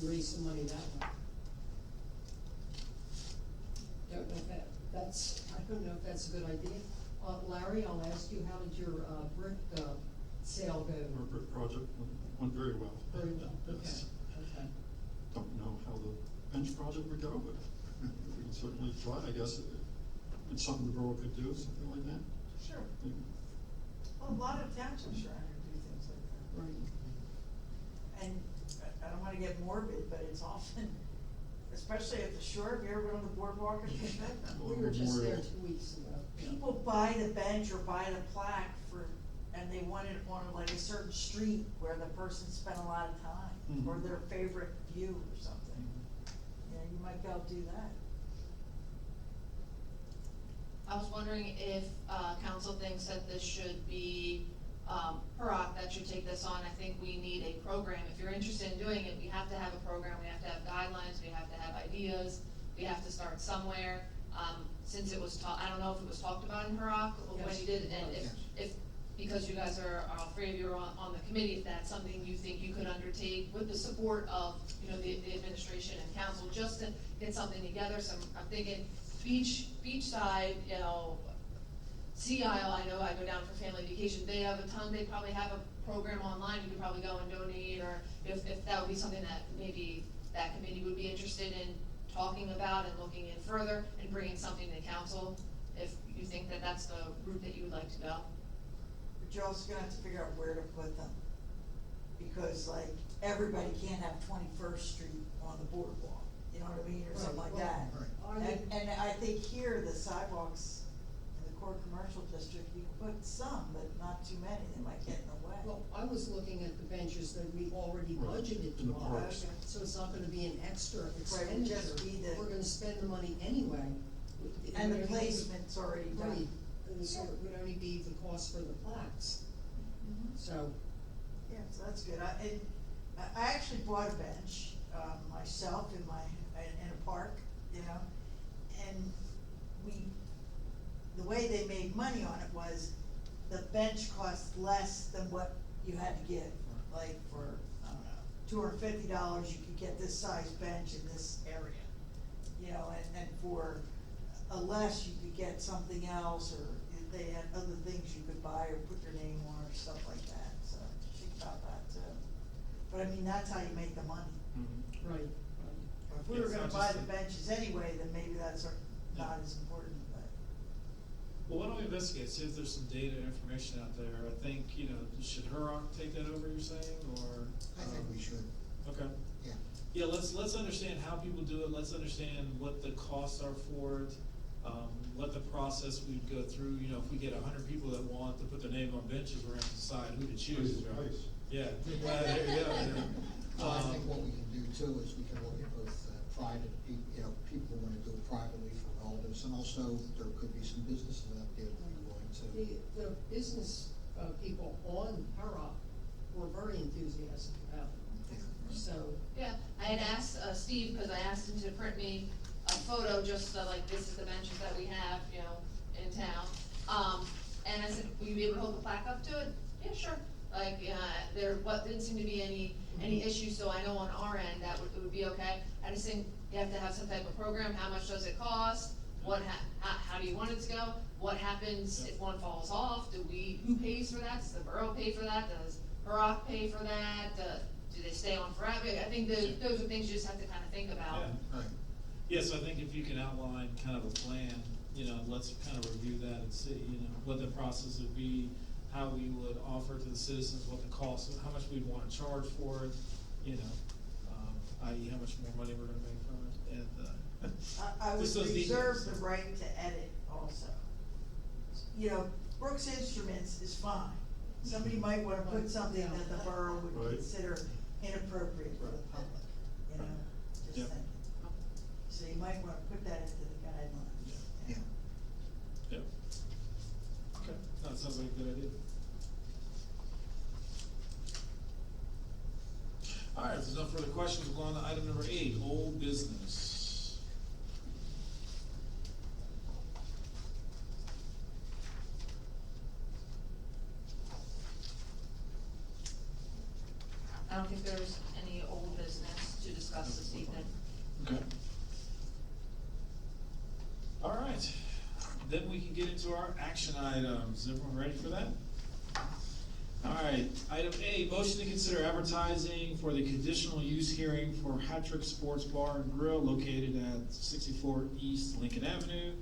raise some money that way. Don't know if I don't know if that's a good idea. Larry, I'll ask you, how did your, brick, sale go? Our brick project went very well. Very well, okay, Yes. okay. Don't know how the bench project would go, but we can certainly try, I guess. It's something the borough could do, something like that. Sure. Yeah. Well, a lot of townships around here do things like that. Right. And I don't wanna get morbid, but it's often, especially at the shore, have you ever been on the boardwalk or something? We were just there Memorial. 2 weeks ago. People buy the bench or buy the plaque and they want it on like a certain street where the person spent a lot of time, or Mhm. their favorite view or something. Yeah, you might be able to do that. I was wondering if, council thinks that this should be, PEROC that should take this on. I think we need a program. If you're interested in doing it, we have to have a program, we have to have guidelines, we have to have ideas, we have to start somewhere. Since it was I don't know if it was talked about in PEROC when Yes, you did, it and was. if, because you guys are, all three of you are on the committee, if that's something you think you could undertake with the support of, you know, the administration and council, just to get something together. So I'm thinking beachside, you know, Sea Isle, I know I go down for family vacation, they have a ton, they probably have a program online, you could probably go and donate, or if that would be something that maybe that committee would be interested in talking about and looking in further and bringing something to council, if you think that that's the route that you would like to go. But you're also gonna have to figure out where to put them. Because like, everybody can't have 21st Street on the boardwalk, you know what I mean, or something like Right, that. well, I would- And I think here, the sidewalks in the core commercial district, you can put some, but not too many, they might get in the way. Well, I was looking at the benches that we already Right, budgeted in to the buy, parks. so it's not gonna be an extra Right, expenditure. it'd just be the- We're gonna spend the money anyway, And the placement's already Right, done. and so it would only be the cost for the plaques, so. Yeah, so that's good. I actually bought a bench, myself in a park, you know, and the way they made money on it was the bench cost less than what you had to give. Like for, I don't know, $250, you could get this size bench in this area. You know, and for a less, you could get something else, or they had other things you could buy or put your name on or stuff like that, so think about that too. But I mean, that's how you make the money. Mhm. Right, If we Yeah, were it's gonna not buy just the benches anyway, then maybe that's not as important, but. Well, why don't we investigate, see if there's some data and information out there? I think, should Hurok take that over, you're saying, or? I think we should, Okay. yeah. Yeah, let's understand how people do it, let's understand what the costs are for it, what the process we'd go through, if we get 100 people that want to put their name on benches, we're gonna decide who to choose. Right? Nice. Yeah, there you go, yeah. Well, I think what we can do too is we can look at both private, people who wanna do it privately for relatives, and also there could be some businesses out there that are willing to. the business, people on Hurrock were very enthusiastic about it, so. Yeah, I had asked, Steve, cause I asked him to print me a photo, just like, this is the benches that we have, in town. And I said, will you be able to hold the plaque up to it? Yeah, sure. Like, there didn't seem to be any issues, so I know on our end that it would be okay. I just think you have to have some type of program, how much does it cost? How do you want it to go? What happens if one falls off? Who pays for that? Does the borough pay for that? Does Borough pay for that? Do they stay on forever? I think those are things you just have to kinda think about. Yeah. Right. Yeah, so I think if you can outline kind of a plan, let's kind of review that and see, what the process would be, how we would offer to the citizens, what the cost, how much we'd wanna charge for it, i.e. how much more money we're gonna make from it, and, I would just those reserve details. the right to edit also. Brooks Instruments is fine. Somebody might wanna put something that the borough would Right. consider inappropriate for the public, just Yep. thinking. So you might wanna put that into the guidelines. Yeah. Yep. Okay, that sounds like a good idea. All right, if there's no further questions, we'll go on to item number 8, old business. I don't think there's any old business to discuss this evening. Okay. All right, then we can get into our action items. Everyone ready for that? All right, item A, motion to consider advertising for the conditional use hearing for Hattrick Sports Bar and Grill located at 64 East Lincoln Avenue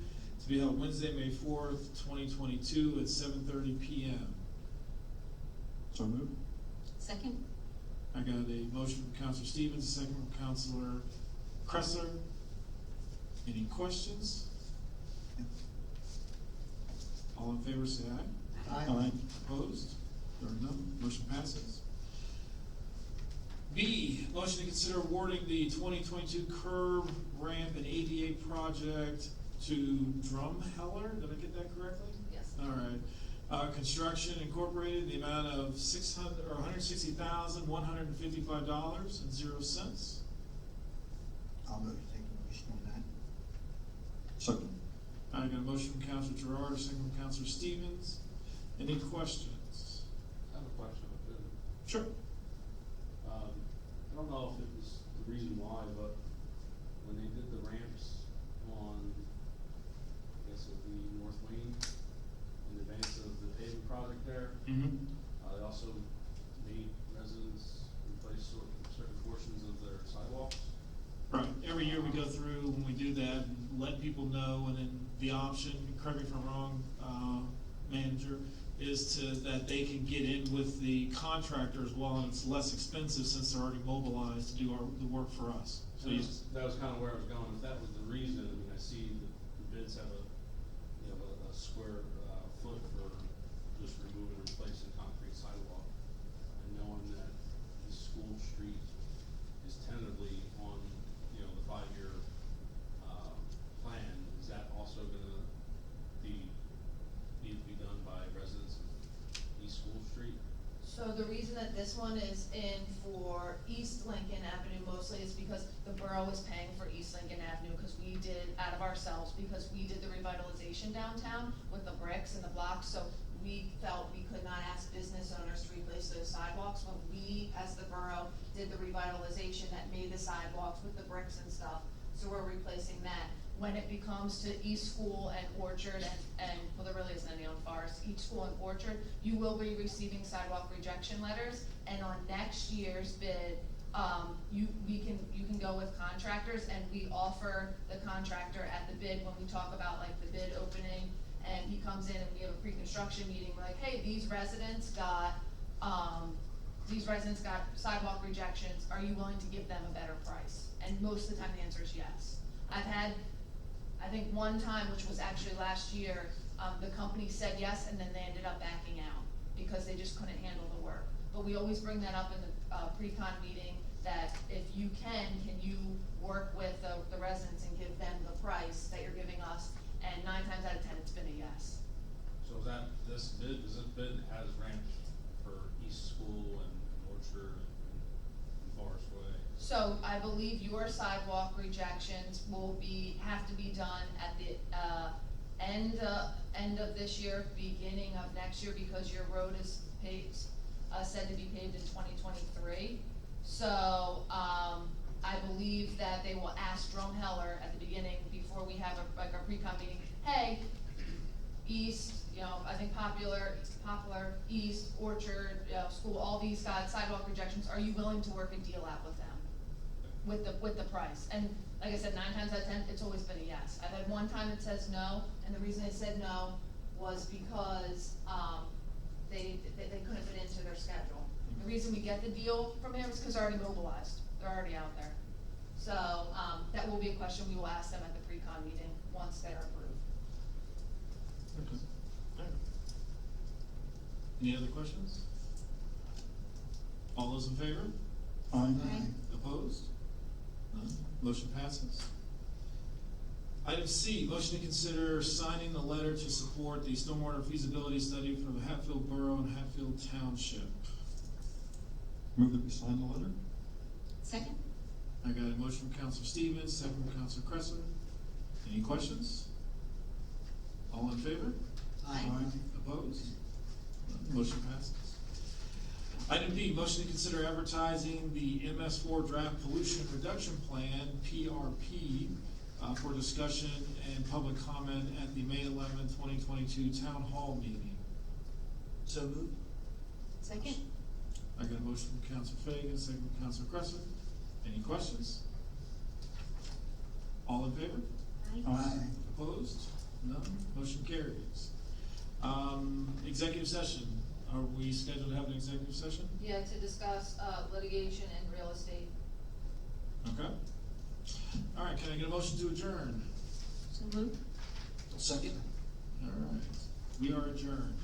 to be held Wednesday, May 4th, 2022 at 7:30 PM. So moved. Second? I got a motion from Counselor Stevens, a second from Counselor Kressler. Any questions? All in favor, say aye. Aye. Opposed? There are none, motion passes. B, motion to consider awarding the 2022 curb, ramp, and ADA project to Drumheller, did I get that correctly? Yes. All right. Construction Incorporated, the amount of $160,155.00. I'll move to take a motion on that. Second. I got a motion from Counselor Gerard, a second from Counselor Stevens. Any questions? I have a question. Sure. I don't know if it was the reason why, but when they did the ramps on, I guess it would be North Wayne, in advance of the paving project there, Mm-hmm. they also made residents replace certain portions of their sidewalks. Right, every year we go through, when we do that, and let people know, and then the option, correct me if I'm wrong, manager, is that they can get in with the contractor as well, and it's less expensive since they're already mobilized to do the work for us. So you, That was kind of where I was going. If that was the reason, I mean, I see the bids have a square, foot for just removing and replacing concrete sidewalk. And knowing that this school street is tentatively on, the 5-year, plan, is that also that this one is in for East Lincoln Avenue mostly is because the borough is paying for East Lincoln Avenue, because we did, out of ourselves, because we did the revitalization downtown with the bricks and the blocks, so we felt we could not ask business owners to replace those sidewalks when we, as the borough, did the revitalization that made the sidewalks with the bricks and stuff, so we're replacing that. When it becomes to East School and Orchard and, well, there really isn't any on Forest, East School and Orchard, you will be receiving sidewalk rejection letters, and on next year's bid, you can go with contractors, and we offer the contractor at the bid, when we talk about like the bid opening, and he comes in and we have a pre-construction meeting, we're like, hey, these residents got sidewalk rejections, are you willing to give them a better price? And most of the time the answer is yes. I've had, I think one time, which was actually last year, the company said yes, and then they ended up backing out because they just couldn't handle the work. But we always bring that up in the pre-con meeting, that if you can you work with the residents and give them the price that you're giving us? And 9 times out of 10, it's been a yes. So is that, this bid has ramped for East School and Orchard and Forest Way? So I believe your sidewalk rejections will have to be done at the end of this year, beginning of next year, because your road is said to be paved in 2023. So I believe that they will ask Drumheller at the beginning, before we have a pre-con meeting, hey, East, I think Popular, East, Orchard, School, all these got sidewalk rejections, are you willing to work a deal out with them? With the price? And like I said, 9 times out of 10, it's always been a yes. I've had one time it says no, and the reason it said no was because, they couldn't fit into their schedule. The reason we get the deal from him is because they're already mobilized, they're already out there. So, that will be a question we will ask them at the pre-con meeting, once they're approved. Okay. All right. Any other questions? All those in favor? Aye. Opposed? None. Motion passes. Item C, motion to consider signing the letter to support the stormwater feasibility study for the Hatfield Borough and Hatfield Township. Move that we sign the letter? Second? I got a motion from Counselor Stevens, second from Counselor Cresser. Any questions? All in favor? Aye. Opposed? None. Motion passes. Item B, motion to consider advertising the MS4 Draft Pollution Reduction Plan, PRP, for discussion and public comment at the May 11th, 2022 Town Hall meeting. So moved. Second? I got a motion from Counselor Fagan, second from Counselor Cresser. Any questions? All in favor? Aye. Opposed? None. Motion carries. Executive session. Are we scheduled to have an executive session? Yeah, to discuss litigation and real estate. Okay. All right, can I get a motion to adjourn? So moved. Second. All right, we are adjourned.